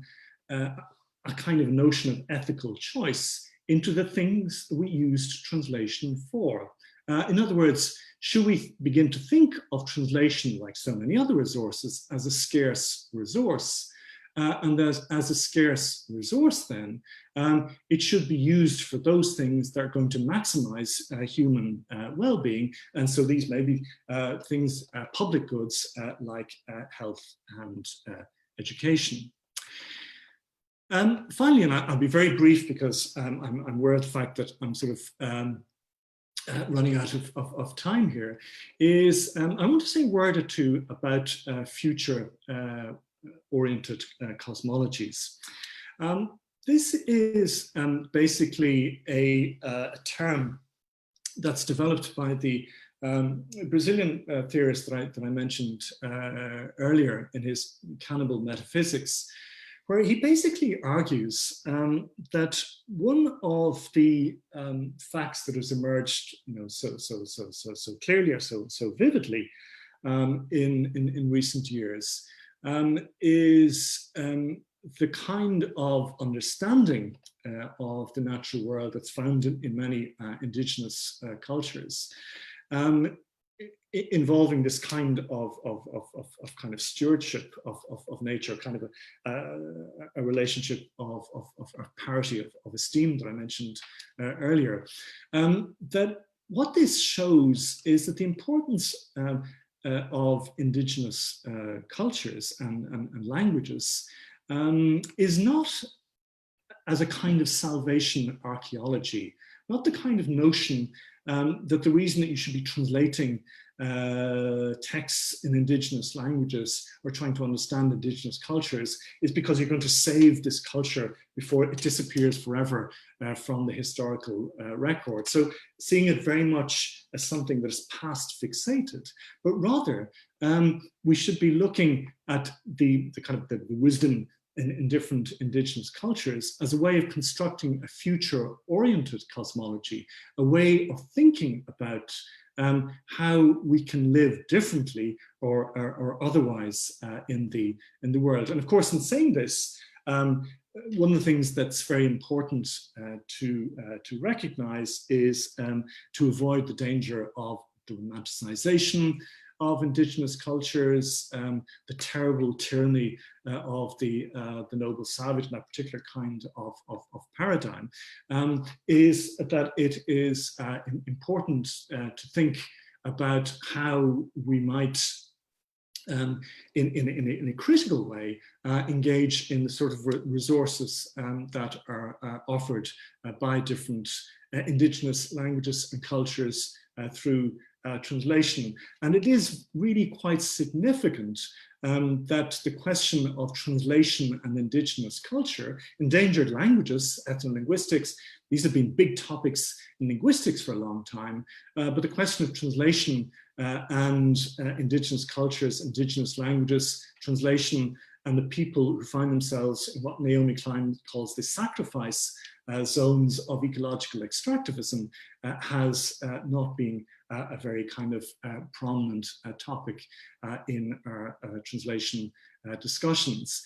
kind of notion of ethical choice into the things that we use translation for? In other words, should we begin to think of translation, like so many other resources, as a scarce resource? And as a scarce resource then, it should be used for those things that are going to maximize human well-being. And so these may be things, public goods like health and education. Finally, and I'll be very brief because I'm aware of the fact that I'm sort of running out of time here, is I want to say a word or two about future oriented cosmologies. This is basically a term that's developed by the Brazilian theorist that I mentioned earlier in his Cannibal Metaphysics, where he basically argues that one of the facts that has emerged, so clearly or so vividly in recent years is the kind of understanding of the natural world that's found in many indigenous cultures, involving this kind of kind of stewardship of nature, kind of a relationship of parity, of esteem that I mentioned earlier. That what this shows is that the importance of indigenous cultures and languages is not as a kind of salvation archaeology, not the kind of notion that the reason that you should be translating texts in indigenous languages or trying to understand indigenous cultures is because you're going to save this culture before it disappears forever from the historical record. So seeing it very much as something that is past fixated, but rather we should be looking at the kind of the wisdom in different indigenous cultures as a way of constructing a future-oriented cosmology, a way of thinking about how we can live differently or otherwise in the world. And of course, in saying this, one of the things that's very important to recognize is to avoid the danger of the romanticization of indigenous cultures, the terrible tyranny of the noble savage, and that particular kind of paradigm, is that it is important to think about how we might, in a critical way, engage in the sort of resources that are offered by different indigenous languages and cultures through translation. And it is really quite significant that the question of translation and indigenous culture, endangered languages, ethnolinguistics, these have been big topics in linguistics for a long time, but the question of translation and indigenous cultures, indigenous languages, translation, and the people who find themselves in what Naomi Klein calls the sacrifice zones of ecological extractivism has not been a very kind of prominent topic in our translation discussions.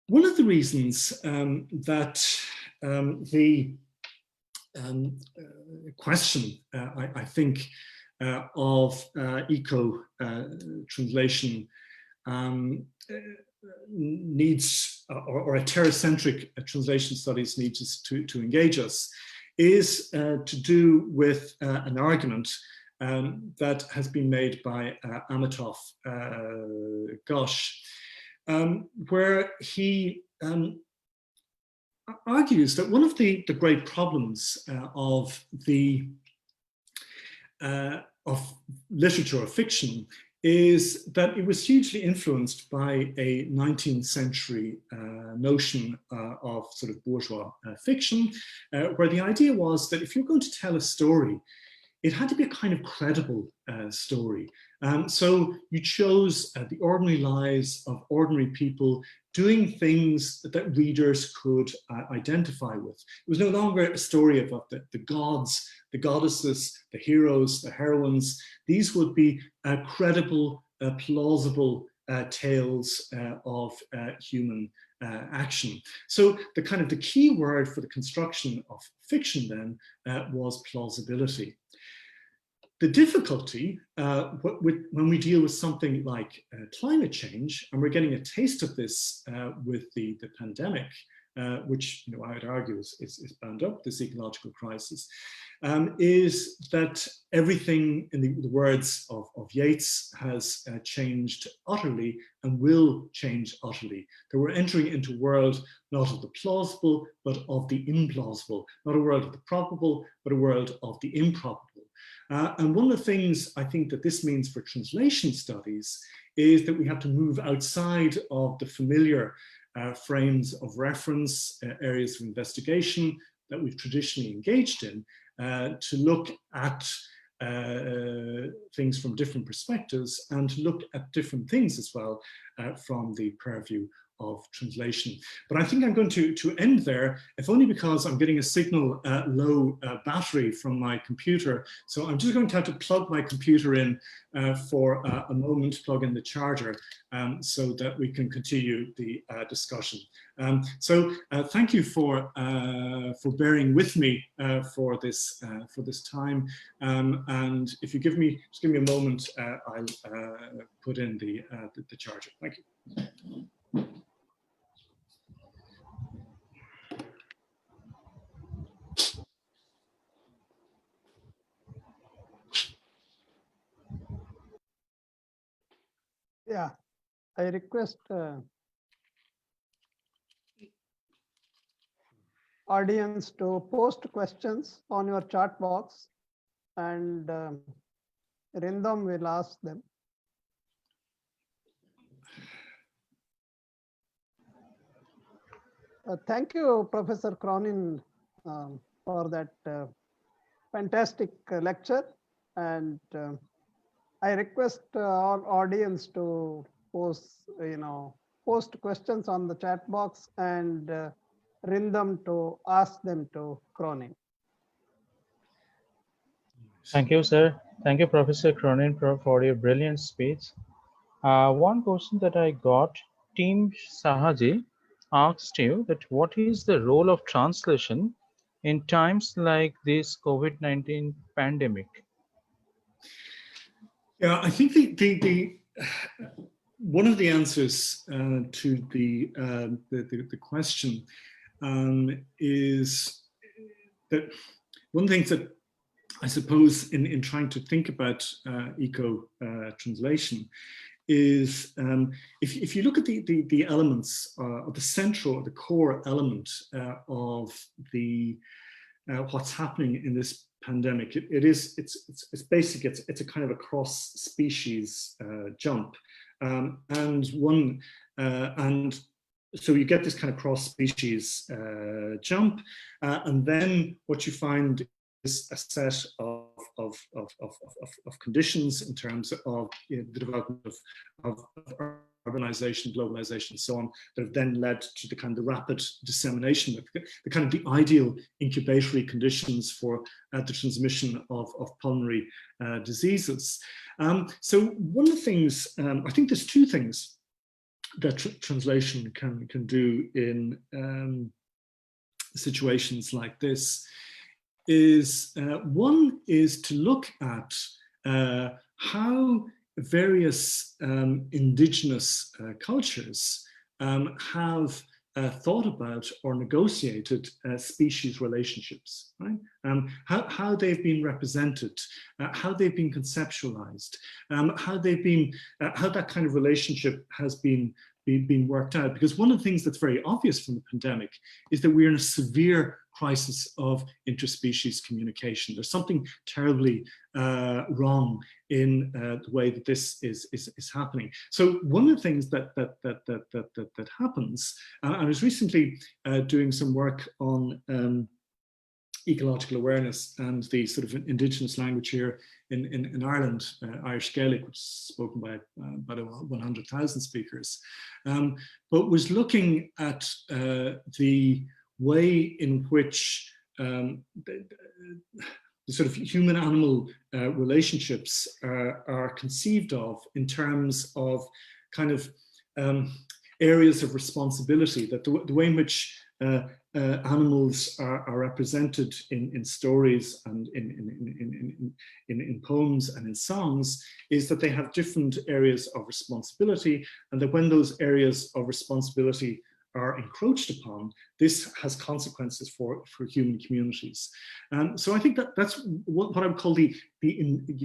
One of the reasons that the question, I think, of eco-translation needs, or a terracentric translation studies needs us to engage us, is to do with an argument that has been made by Amitav Ghosh, where he argues that one of the great problems of literature or fiction is that it was hugely influenced by a 19th century notion of sort of bourgeois fiction, where the idea was that if you're going to tell a story, it had to be a kind of credible story. So you chose the ordinary lives of ordinary people doing things that readers could identify with. It was no longer a story about the gods, the goddesses, the heroes, the heroines. These would be credible, plausible tales of human action. So the kind of the key word for the construction of fiction then was plausibility. The difficulty when we deal with something like climate change, and we're getting a taste of this with the pandemic, which I would argue is bound up this ecological crisis, is that everything, in the words of Yeats, has changed utterly and will change utterly. That we're entering into a world not of the plausible, but of the implausible, not a world of the probable, but a world of the improbable. And one of the things I think that this means for translation studies is that we have to move outside of the familiar frames of reference, areas of investigation that we've traditionally engaged in, to look at things from different perspectives and to look at different things as well from the purview of translation. But I think I'm going to end there, if only because I'm getting a signal low battery from my computer. So I'm just going to have to plug my computer in for a moment, plug in the charger, so that we can continue the discussion. Thank you for bearing with me for this time. And if you just give me a moment, I'll put in the charger. Thank you. Yeah, I request audience to post questions on your chat box, and Rindam will ask them. Thank you, Professor Cronin, for that fantastic lecture. And I request our audience to post questions on the chat box, and Rindam to ask them to Cronin. Thank you, sir. Thank you, Professor Cronin, for your brilliant speech. One question that I got, Team Sahaji asked you that what is the role of translation in times like this COVID-19 pandemic? Yeah, I think the one of the answers to the question is that one of the things that I suppose in trying to think about eco translation is if you look at the elements of the core element of what's happening in this pandemic, it's basic. It's a kind of a cross species jump, and so you get this kind of cross species jump, and then what you find is a set of conditions in terms of the development of urbanization, globalization, and so on, that have then led to the kind of rapid dissemination, the kind of the ideal incubatory conditions for the transmission of pulmonary diseases. So one of the things, I think there's two things that translation can do in situations like this. One is to look at how various indigenous cultures have thought about or negotiated species relationships, right? How they've been represented, how they've been conceptualized, how that kind of relationship has been worked out. Because one of the things that's very obvious from the pandemic is that we're in a severe crisis of interspecies communication. There's something terribly wrong in the way that this is happening. So one of the things that happens, I was recently doing some work on ecological awareness and the sort of indigenous language here in Ireland, Irish Gaelic, which is spoken by about 100,000 speakers, but was looking at the way in which the sort of human-animal relationships are conceived of in terms of kind of areas of responsibility, that the way in which animals are represented in stories and in poems and in songs is that they have different areas of responsibility, and that when those areas of responsibility are encroached upon, this has consequences for human communities. So I think that's what I would call the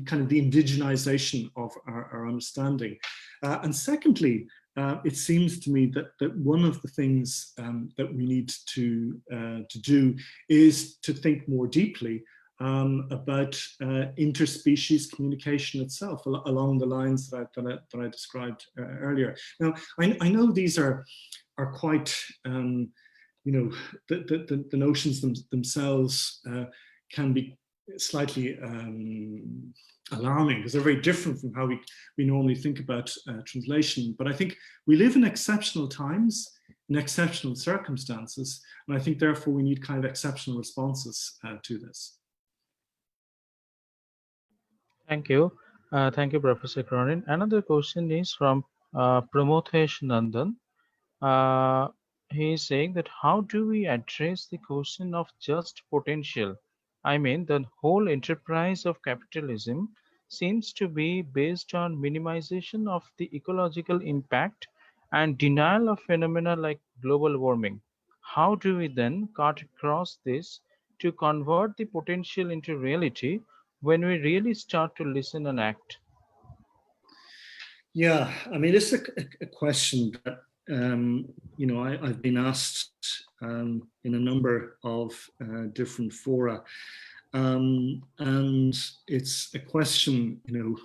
kind of the indigenization of our understanding. And secondly, it seems to me that one of the things that we need to do is to think more deeply about interspecies communication itself, along the lines that I described earlier. Now, I know these are quite, you know, the notions themselves can be slightly alarming, because they're very different from how we normally think about translation. But I think we live in exceptional times, in exceptional circumstances, and I think therefore we need kind of exceptional responses to this. Thank you. Thank you, Professor Cronin. Another question is from Pramothesh Nandan. He is saying that how do we address the question of just potential? I mean, the whole enterprise of capitalism seems to be based on minimization of the ecological impact and denial of phenomena like global warming. How do we then cut across this to convert the potential into reality when we really start to listen and act? Yeah, I mean, it's a question that you know, I've been asked in a number of different fora, and it's a question, you know,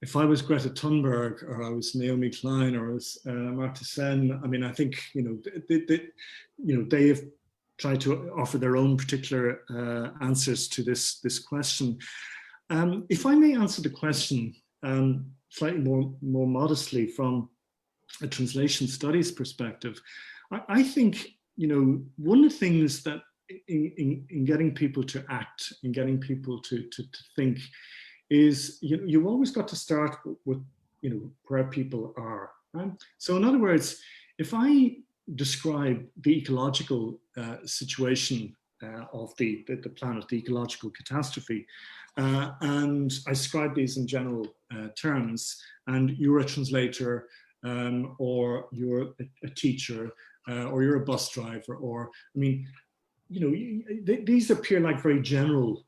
if I was Greta Thunberg or I was Naomi Klein or I was Amartya Sen, I mean, I think, you know, they have tried to offer their own particular answers to this question. If I may answer the question slightly more modestly from a translation studies perspective, I think, you know, one of the things that in getting people to act, in getting people to think, is you've always got to start with, you know, where people are. Right? So in other words, if I describe the ecological situation of the planet, the ecological catastrophe, and I describe these in general terms, and you're a translator, or you're a teacher, or you're a bus driver, or, I mean, you know, these appear like very general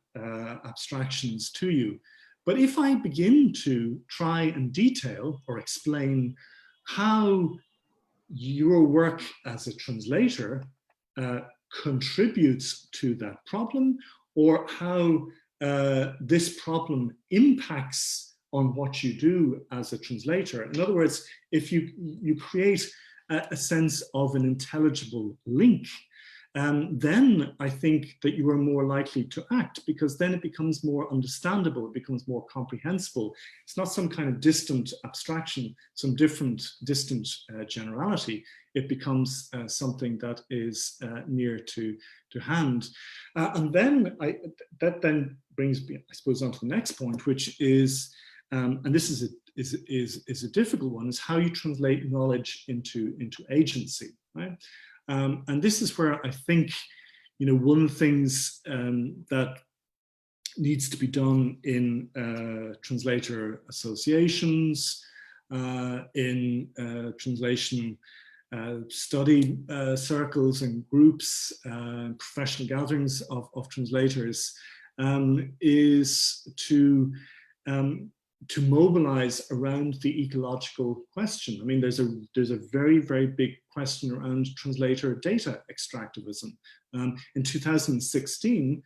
abstractions to you. But if I begin to try and detail or explain how your work as a translator contributes to that problem, or how this problem impacts on what you do as a translator. In other words, if you create a sense of an intelligible link, then I think that you are more likely to act, because then it becomes more understandable, it becomes more comprehensible. It's not some kind of distant abstraction, some different distant generality. It becomes something that is near to hand. And then that then brings me, I suppose, on to the next point, which is, and this is a difficult one, is how you translate knowledge into agency, right? And this is where I think, you know, one of the things that needs to be done in translator associations, in translation study circles and groups, professional gatherings of translators, is to mobilize around the ecological question. I mean, there's a very, very big question around translator data extractivism. In 2016,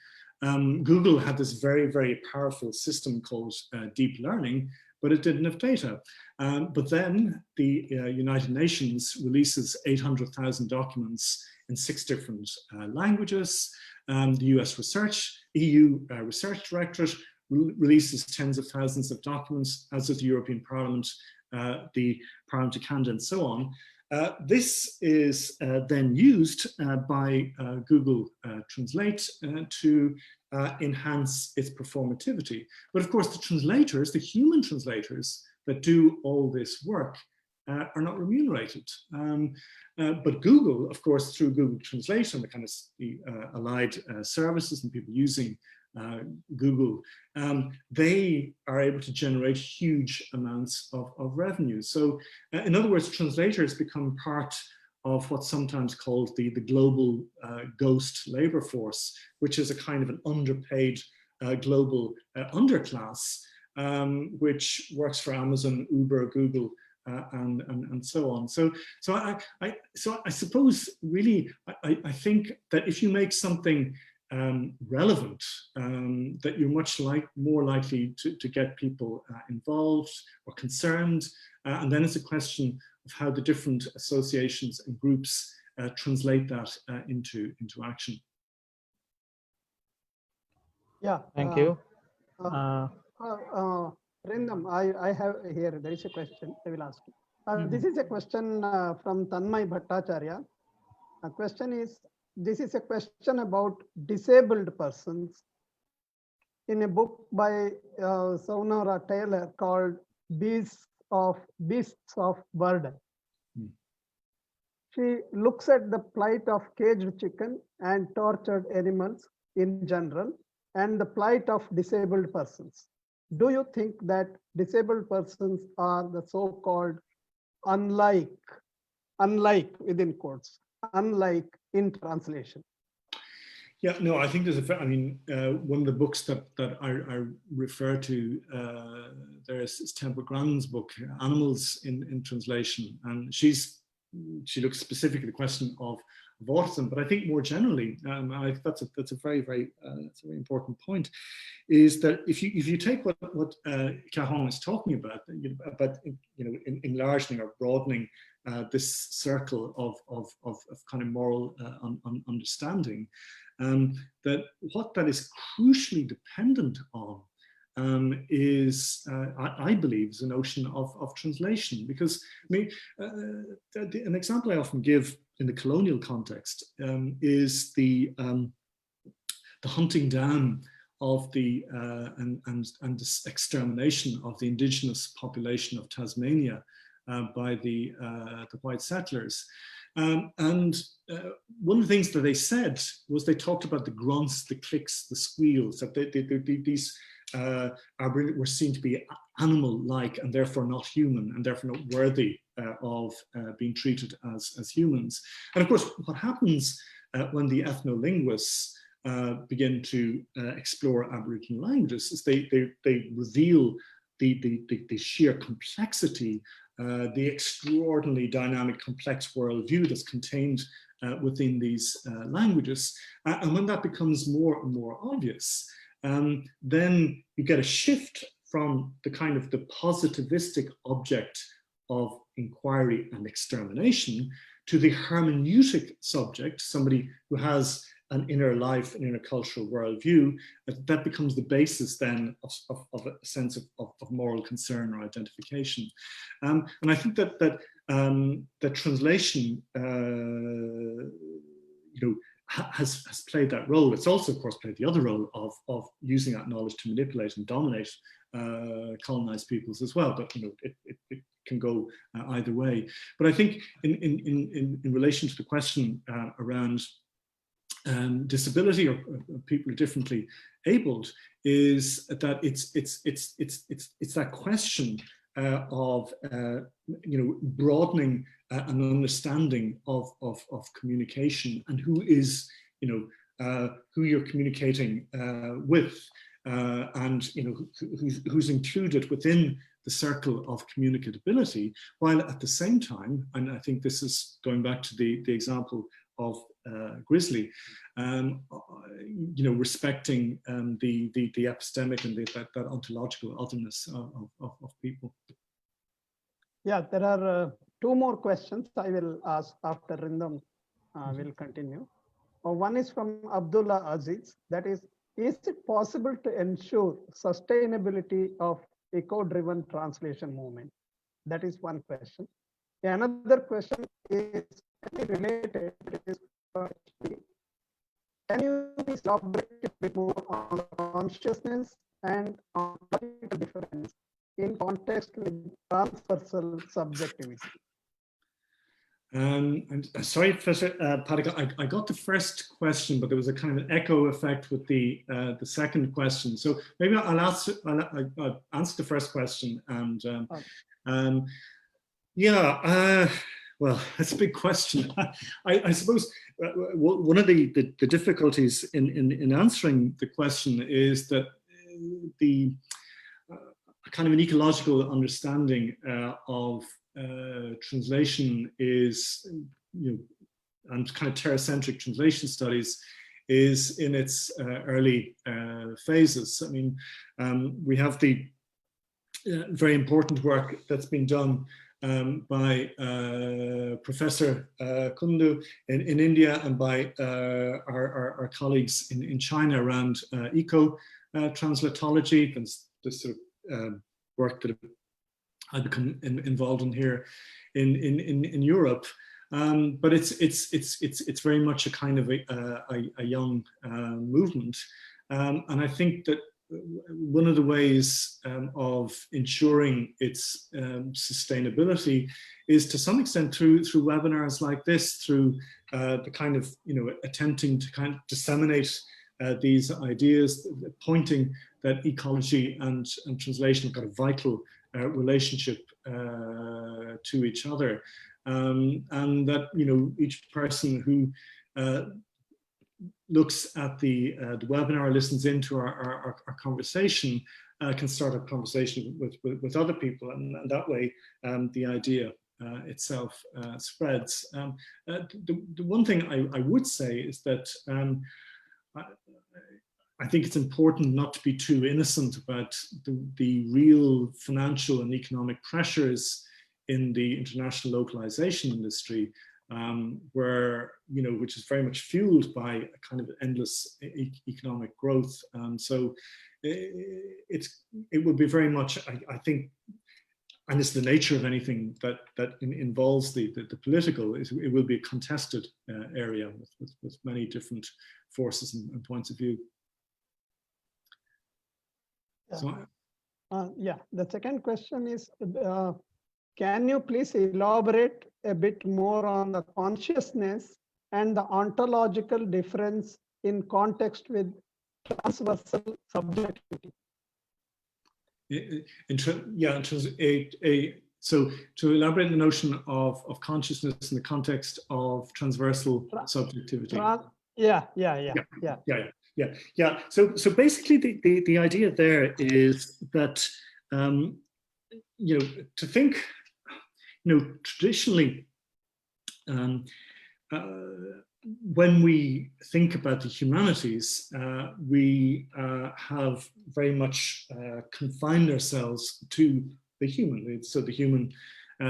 Google had this very, very powerful system called deep learning, but it didn't have data. But then the United Nations releases 800,000 documents in 6 different languages. The EU Research Directorate releases tens of thousands of documents, as does the European Parliament, the Parliament of Canada, and so on. This is then used by Google Translate to enhance its performativity. But of course, the translators, the human translators that do all this work, are not remunerated. But Google, of course, through Google Translate and the kind of the allied services and people using Google, they are able to generate huge amounts of revenue. So in other words, translators become part of what's sometimes called the global ghost labor force, which is a kind of an underpaid global underclass, which works for Amazon, Uber, Google, and so on. So I suppose really, I think that if you make something relevant, that you're much more likely to get people involved or concerned. And then it's a question of how the different associations and groups translate that into action. Yeah. Thank you. Rindam, I have here, there is a question I will ask you. This is a question from Tanmay Bhattacharya. The question is, this is a question about disabled persons in a book by Sonora Taylor called Beasts of Burden. She looks at the plight of caged chicken and tortured animals in general and the plight of disabled persons. Do you think that disabled persons are the so-called unlike within quotes, unlike in translation? Yeah, no, I think there's one of the books that I refer to there is Temple Grandin's book, Animals in Translation, and she looks specifically at the question of autism, but I think more generally, that's a very important point, is that if you take what Caron is talking about enlarging or broadening this circle of kind of moral understanding, that what that is crucially dependent on is, I believe, is a notion of translation. Because I mean, an example I often give in the colonial context is the hunting down of the and the extermination of the indigenous population of Tasmania by the white settlers. One of the things that they said was they talked about the grunts, the clicks, the squeals, that these were seen to be animal-like and therefore not human and therefore not worthy of being treated as humans. And of course, what happens when the ethnolinguists begin to explore Aboriginal languages is they reveal the sheer complexity, the extraordinarily dynamic, complex worldview that's contained within these languages. And when that becomes more and more obvious, then you get a shift from the kind of the positivistic object of inquiry and extermination to the hermeneutic subject, somebody who has an inner life, an inner cultural worldview, that becomes the basis then of a sense of moral concern or identification. And I think that translation, has played that role. It's also, of course, played the other role of using that knowledge to manipulate and dominate colonized peoples as well. But it can go either way. But I think in relation to the question around disability or people who are differently abled, is that it's that question of broadening an understanding of communication and who is who you're communicating with, and who's included within the circle of communicability, while at the same time, and I think this is going back to the example of Grizzly, respecting the epistemic and that ontological otherness of people. Yeah, there are two more questions I will ask after Rindam will continue. One is from Abdullah Aziz, that is it possible to ensure sustainability of eco-driven translation movement? That is one question. Another question is related. Can you please elaborate a bit more on the consciousness and on the difference in context with transversal subjectivity? I'm sorry, Professor Paddock, I got the first question, but there was a kind of echo effect with the second question. So maybe I'll answer the first question. And well, that's a big question. I suppose one of the difficulties in answering the question is that the kind of an ecological understanding of translation is, and kind of terracentric translation studies is in its early phases. I mean, we have the very important work that's been done by Professor Kundu in India and by our colleagues in China around eco-translatology, this sort of work that I've become involved in here in Europe. But it's very much a kind of a young movement. And I think that one of the ways of ensuring its sustainability is to some extent through webinars like this, through the kind of, attempting to kind of disseminate these ideas, pointing that ecology and translation have got a vital relationship to each other. And that, each person who looks at the webinar, listens into our conversation, can start a conversation with other people, and that way the idea itself spreads. The one thing I would say is that I think it's important not to be too innocent about the real financial and economic pressures in the international localization industry, where, which is very much fueled by a kind of endless economic growth. So it would be very much, I think, and it's the nature of anything that involves the political, it will be a contested area with many different forces and points of view. Yeah, the second question is, can you please elaborate a bit more on the consciousness and the ontological difference in context with transversal subjectivity? So to elaborate the notion of consciousness in the context of transversal subjectivity. Yeah. So basically, the idea there is that to think, traditionally, when we think about the humanities, we have very much confined ourselves to the human, so the human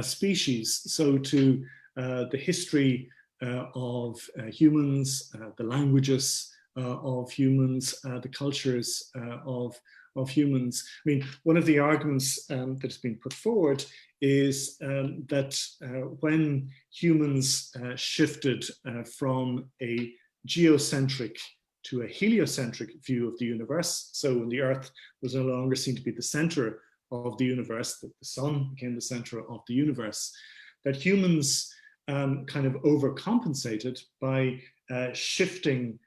species, so to the history of humans, the languages of humans, the cultures of humans. I mean, one of the arguments that's been put forward is that when humans shifted from a geocentric to a heliocentric view of the universe, so when the Earth was no longer seen to be the center of the universe, that the sun became the center of the universe, that humans kind of overcompensated by shifting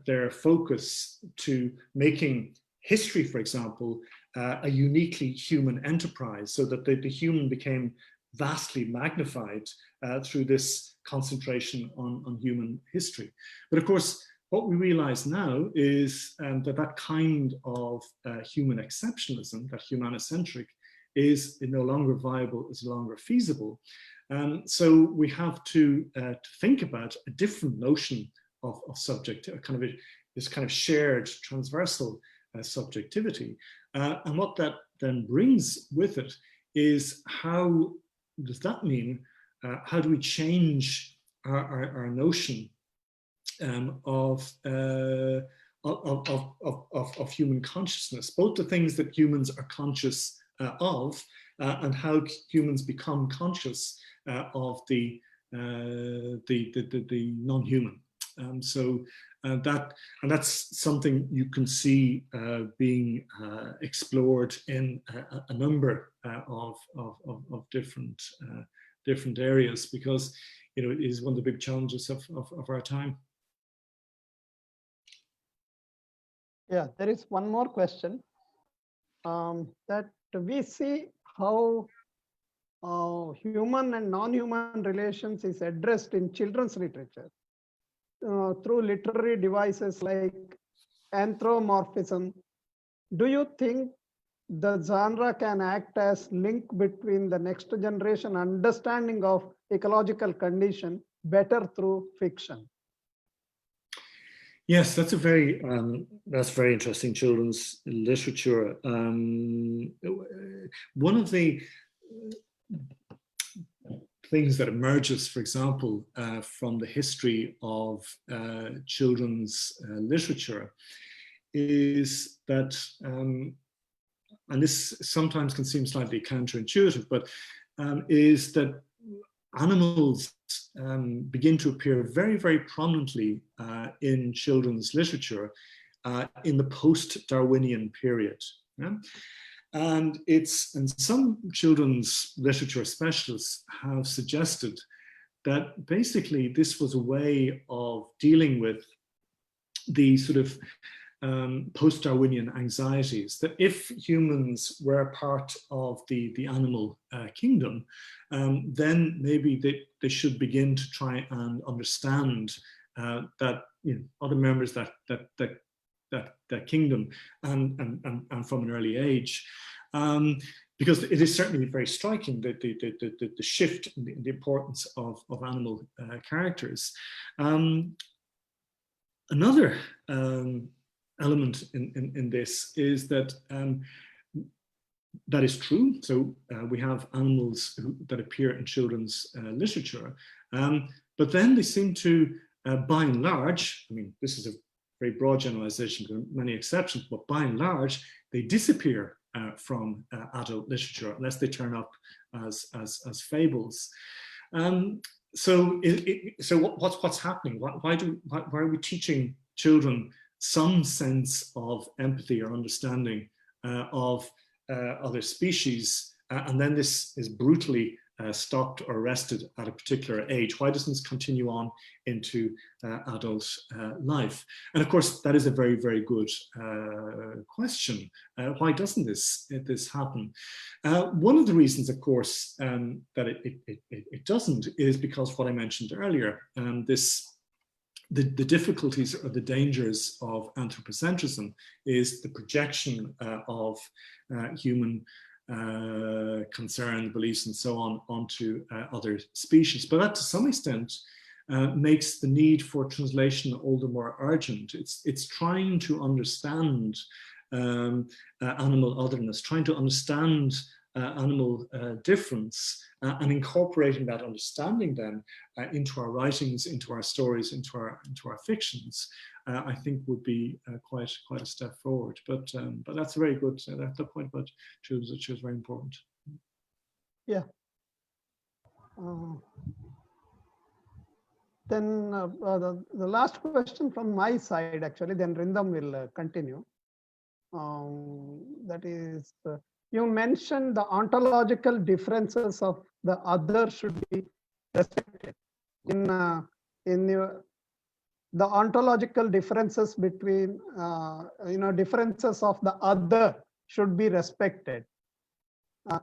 their focus to making history, for example, a uniquely human enterprise, so that the human became vastly magnified through this concentration on human history. But of course, what we realize now is that kind of human exceptionalism, that humanocentric, is no longer viable, is no longer feasible. So we have to think about a different notion of subject, this kind of shared transversal subjectivity. And what that then brings with it is, how does that mean, how do we change our notion of human consciousness, both the things that humans are conscious of and how humans become conscious of the non-human. That's something you can see being explored in a number of different areas, because it is one of the big challenges of our time. Yeah, there is one more question that we see how human and non-human relations is addressed in children's literature through literary devices like anthropomorphism. Do you think the genre can act as link between the next generation understanding of ecological condition better through fiction? Yes, that's very interesting children's literature. One of the things that emerges, for example, from the history of children's literature is that, and this sometimes can seem slightly counterintuitive, but is that animals begin to appear very, very prominently in children's literature in the post-Darwinian period. Yeah? And some children's literature specialists have suggested that basically this was a way of dealing with the sort of post-Darwinian anxieties, that if humans were part of the animal kingdom, then maybe they should begin to try and understand that, you know, other members that kingdom and from an early age. Because it is certainly very striking, the shift in the importance of animal characters. Another element in this is that that is true. So we have animals that appear in children's literature, but then they seem to, by and large, I mean, this is a very broad generalization, there are many exceptions, but by and large, they disappear from adult literature unless they turn up as fables. So what's happening? Why are we teaching children some sense of empathy or understanding of other species, and then this is brutally stopped or arrested at a particular age? Why doesn't this continue on into adult life? And of course, that is a very, very good question. Why doesn't this happen? One of the reasons, of course, that it doesn't is because what I mentioned earlier, the difficulties or the dangers of anthropocentrism is the projection of human concern, beliefs, and so on onto other species. But that, to some extent, makes the need for translation all the more urgent. It's trying to understand animal otherness, trying to understand animal difference, and incorporating that understanding then into our writings, into our stories, into our fictions, I think would be quite a step forward. But that's a very good. The point about choose is very important. Yeah. Then the last question from my side, actually, then Rindam will continue. That is, you mentioned the ontological differences of the other should be respected. The ontological differences between, differences of the other should be respected.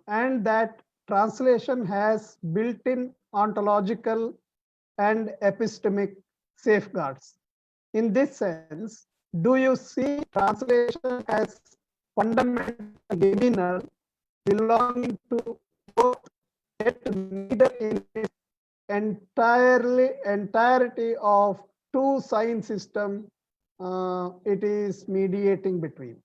And that translation has built-in ontological and epistemic safeguards. In this sense, do you see translation as fundamental liminal, belonging to both, yet neither in its entirety of two sign system it is mediating between?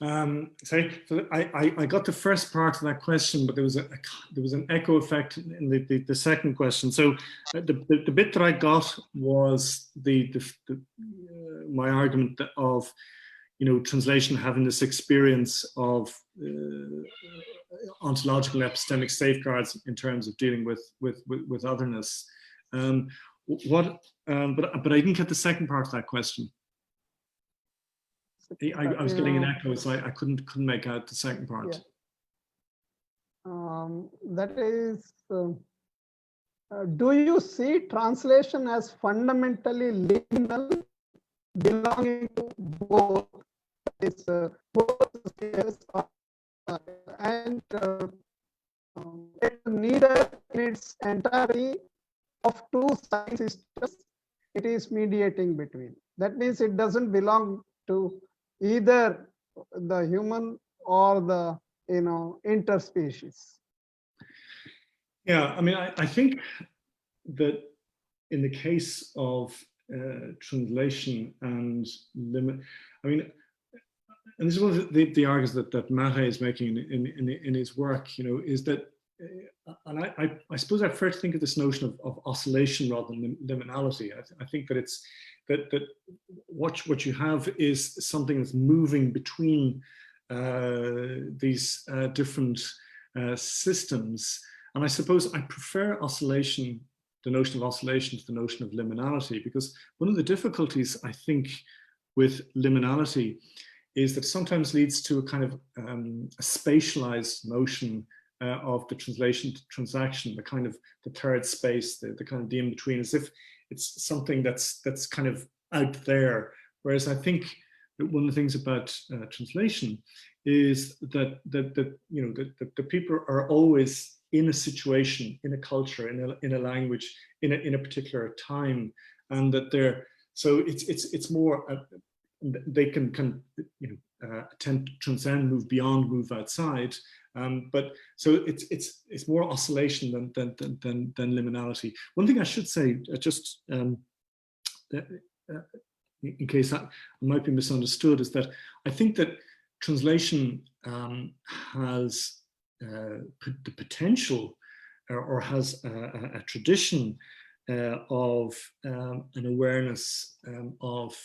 Sorry, so I got the first part of that question, but there was an echo effect in the second question. So the bit that I got was my argument of, you know, translation having this experience of ontological epistemic safeguards in terms of dealing with otherness. But I didn't get the second part of that question. I was getting an echo, so I couldn't make out the second part. Yeah. That is, do you see translation as fundamentally liminal, belonging to both? Both spheres, and neither in its entirety of two sign systems it is mediating between. That means it doesn't belong to either the human or the interspecies. Yeah, I mean, I think that in the case of translation and limit, I mean, and this is one of the arguments that Mate is making in his work, you know, is that and I suppose I prefer to think of this notion of oscillation rather than liminality. I think that it's that what you have is something that's moving between these different systems. And I suppose I prefer oscillation, the notion of oscillation, to the notion of liminality, because one of the difficulties I think with liminality is that sometimes leads to a kind of a spatialized notion of the translation to transaction, the kind of the third space, the kind of the in-between, as if it's something that's kind of out there. Whereas I think that one of the things about translation is that you know the people are always in a situation, in a culture, in a language, in a particular time, and that they're so it's more they can you know attempt to transcend, move beyond, move outside. But so it's more oscillation than liminality. One thing I should say, just in case I might be misunderstood, is that I think that translation has the potential or has a tradition of an awareness of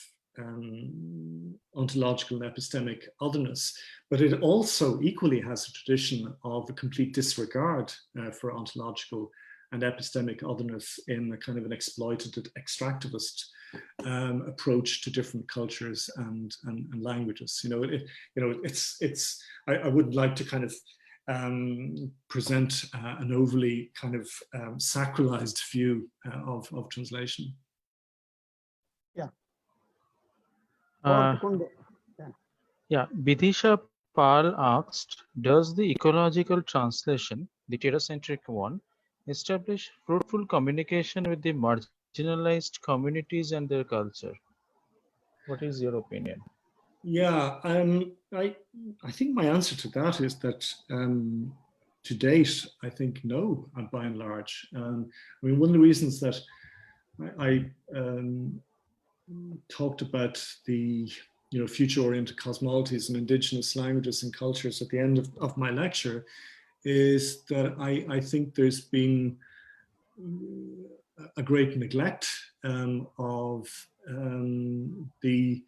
ontological and epistemic otherness, but it also equally has a tradition of a complete disregard for ontological and epistemic otherness in a kind of an exploitative extractivist approach to different cultures and languages. You know, I wouldn't like to kind of present an overly kind of sacralized view of translation. Yeah. Yeah, Bidisha Pal asked, does the ecological translation, the Terracentric one, establish fruitful communication with the marginalized communities and their culture? What is your opinion? Yeah, I think my answer to that is that to date, I think no, by and large. I mean, one of the reasons that I talked about the future-oriented cosmologies and indigenous languages and cultures at the end of my lecture is that I think there's been a great neglect of the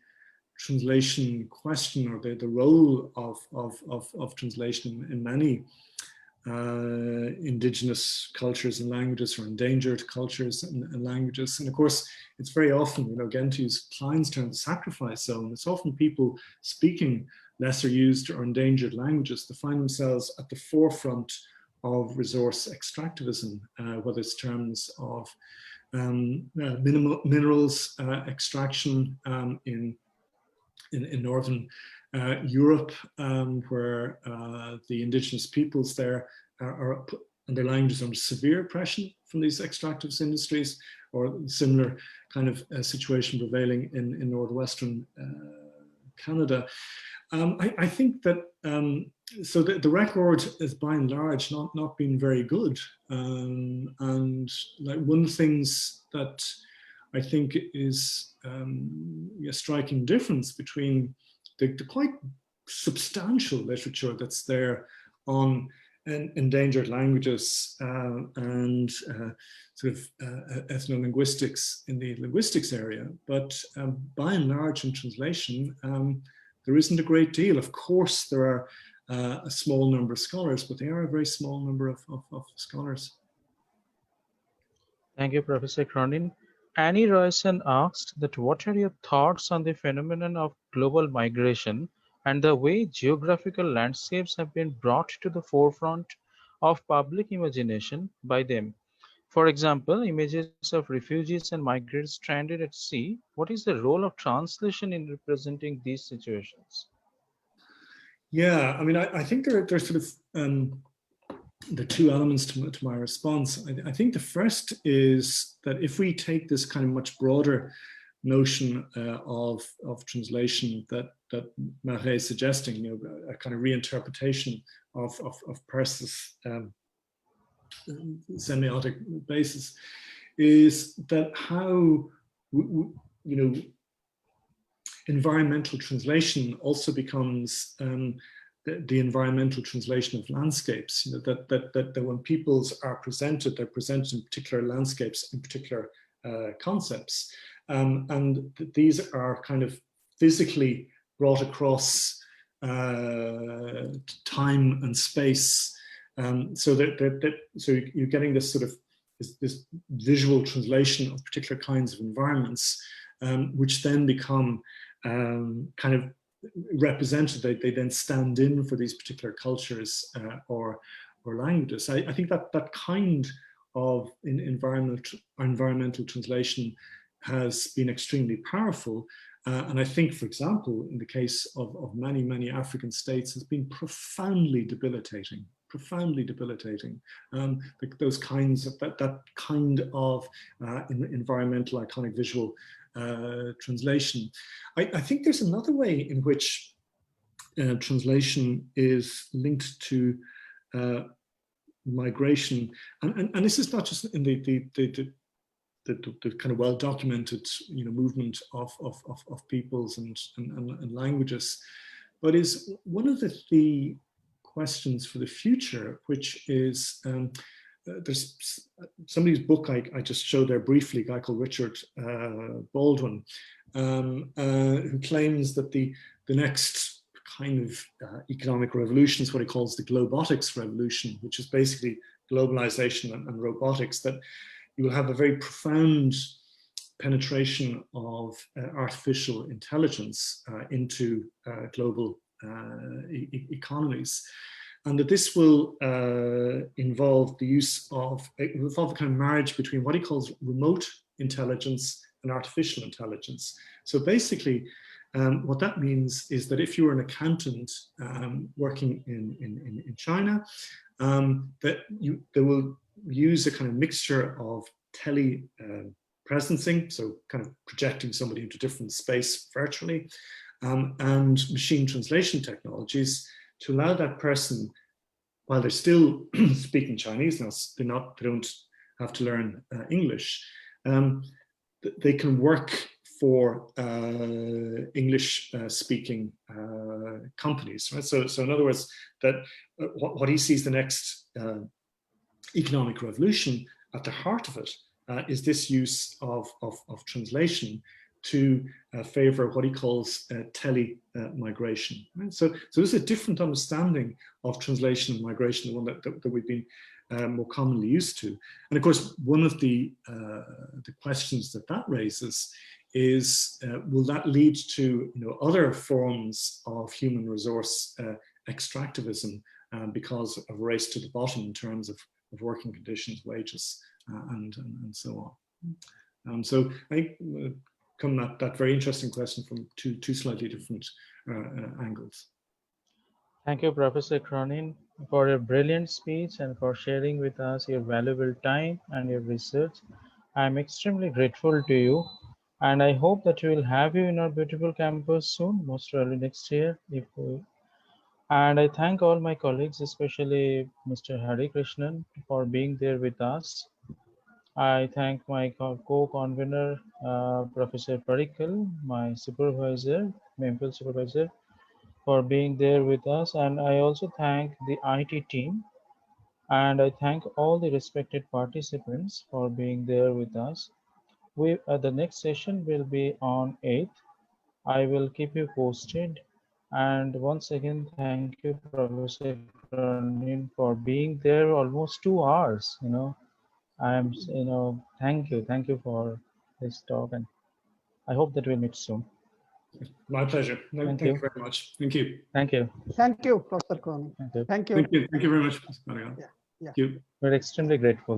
translation question, or the role of translation in many indigenous cultures and languages, or endangered cultures and languages. And of course, it's very often, again, to use Klein's term, the sacrifice zone, it's often people speaking lesser used or endangered languages that find themselves at the forefront of resource extractivism, whether it's terms of minerals extraction in Northern Europe, where the indigenous peoples there are and their languages under severe oppression from these extractivist industries, or similar kind of situation prevailing in northwestern Canada. I think that so the record is by and large not been very good, and like one of the things that I think is a striking difference between the quite substantial literature that's there on endangered languages and sort of ethnolinguistics in the linguistics area, but by and large in translation, there isn't a great deal. Of course, there are a small number of scholars, but they are a very small number of scholars. Thank you, Professor Cronin. Annie Royson asked that what are your thoughts on the phenomenon of global migration and the way geographical landscapes have been brought to the forefront of public imagination by them? For example, images of refugees and migrants stranded at sea. What is the role of translation in representing these situations? Yeah, I mean, I think there's sort of the two elements to my response. I think the first is that if we take this kind of much broader notion of translation that Marais is suggesting, a kind of reinterpretation of Peirce's semiotic basis, is that how environmental translation also becomes the environmental translation of landscapes. You know, that when peoples are presented, they're presented in particular landscapes, in particular concepts, and these are kind of physically brought across time and space, so so you're getting this sort of this visual translation of particular kinds of environments, which then become kind of represented. They then stand in for these particular cultures or languages. I think that kind of environmental translation has been extremely powerful. And I think, for example, in the case of many African states, has been profoundly debilitating. Those kinds of that kind of environmental iconic visual translation. I think there's another way in which translation is linked to migration, and this is not just in the kind of well-documented, you know, movement of peoples and languages, but is one of the questions for the future, which is there's somebody's book I just showed there briefly, a guy called Richard Baldwin, who claims that the next kind of economic revolution is what he calls the globotics revolution, which is basically globalization and robotics, that you will have a very profound penetration of artificial intelligence into global economies, and that this will involve the use of, it will involve a kind of marriage between what he calls remote intelligence and artificial intelligence. So basically, what that means is that if you're an accountant working in China, that they will use a kind of mixture of tele-presencing, so kind of projecting somebody into different space virtually, and machine translation technologies to allow that person, while they're still speaking Chinese, they don't have to learn English, they can work for English speaking companies, right? So in other words, that what he sees the next economic revolution at the heart of it is this use of translation to favor what he calls tele-migration. Right? So there's a different understanding of translation and migration, the one that we've been more commonly used to. And of course, one of the questions that raises is, will that lead to other forms of human resource extractivism because of a race to the bottom in terms of working conditions, wages, and so on. So I think come that very interesting question from two slightly different angles. Thank you, Professor Cronin, for your brilliant speech and for sharing with us your valuable time and your research. I am extremely grateful to you, and I hope that we will have you in our beautiful campus soon, most probably next year. And I thank all my colleagues, especially Mr. Hari Krishnan, for being there with us. I thank my co-convener, Professor Parikal, my supervisor, Memphis supervisor, for being there with us. And I also thank the IT team. And I thank all the respected participants for being there with us. The next session will be on 8th. I will keep you posted. And once again, thank you, Professor Cronin, for being there almost 2 hours. Thank you for this talk, and I hope that we'll meet soon. My pleasure. Thank you very much. Thank you. Thank you. Thank you, Professor Cronin. Thank you. Thank you. Thank you very much, Professor Parikal. Yeah. Thank you. We're extremely grateful.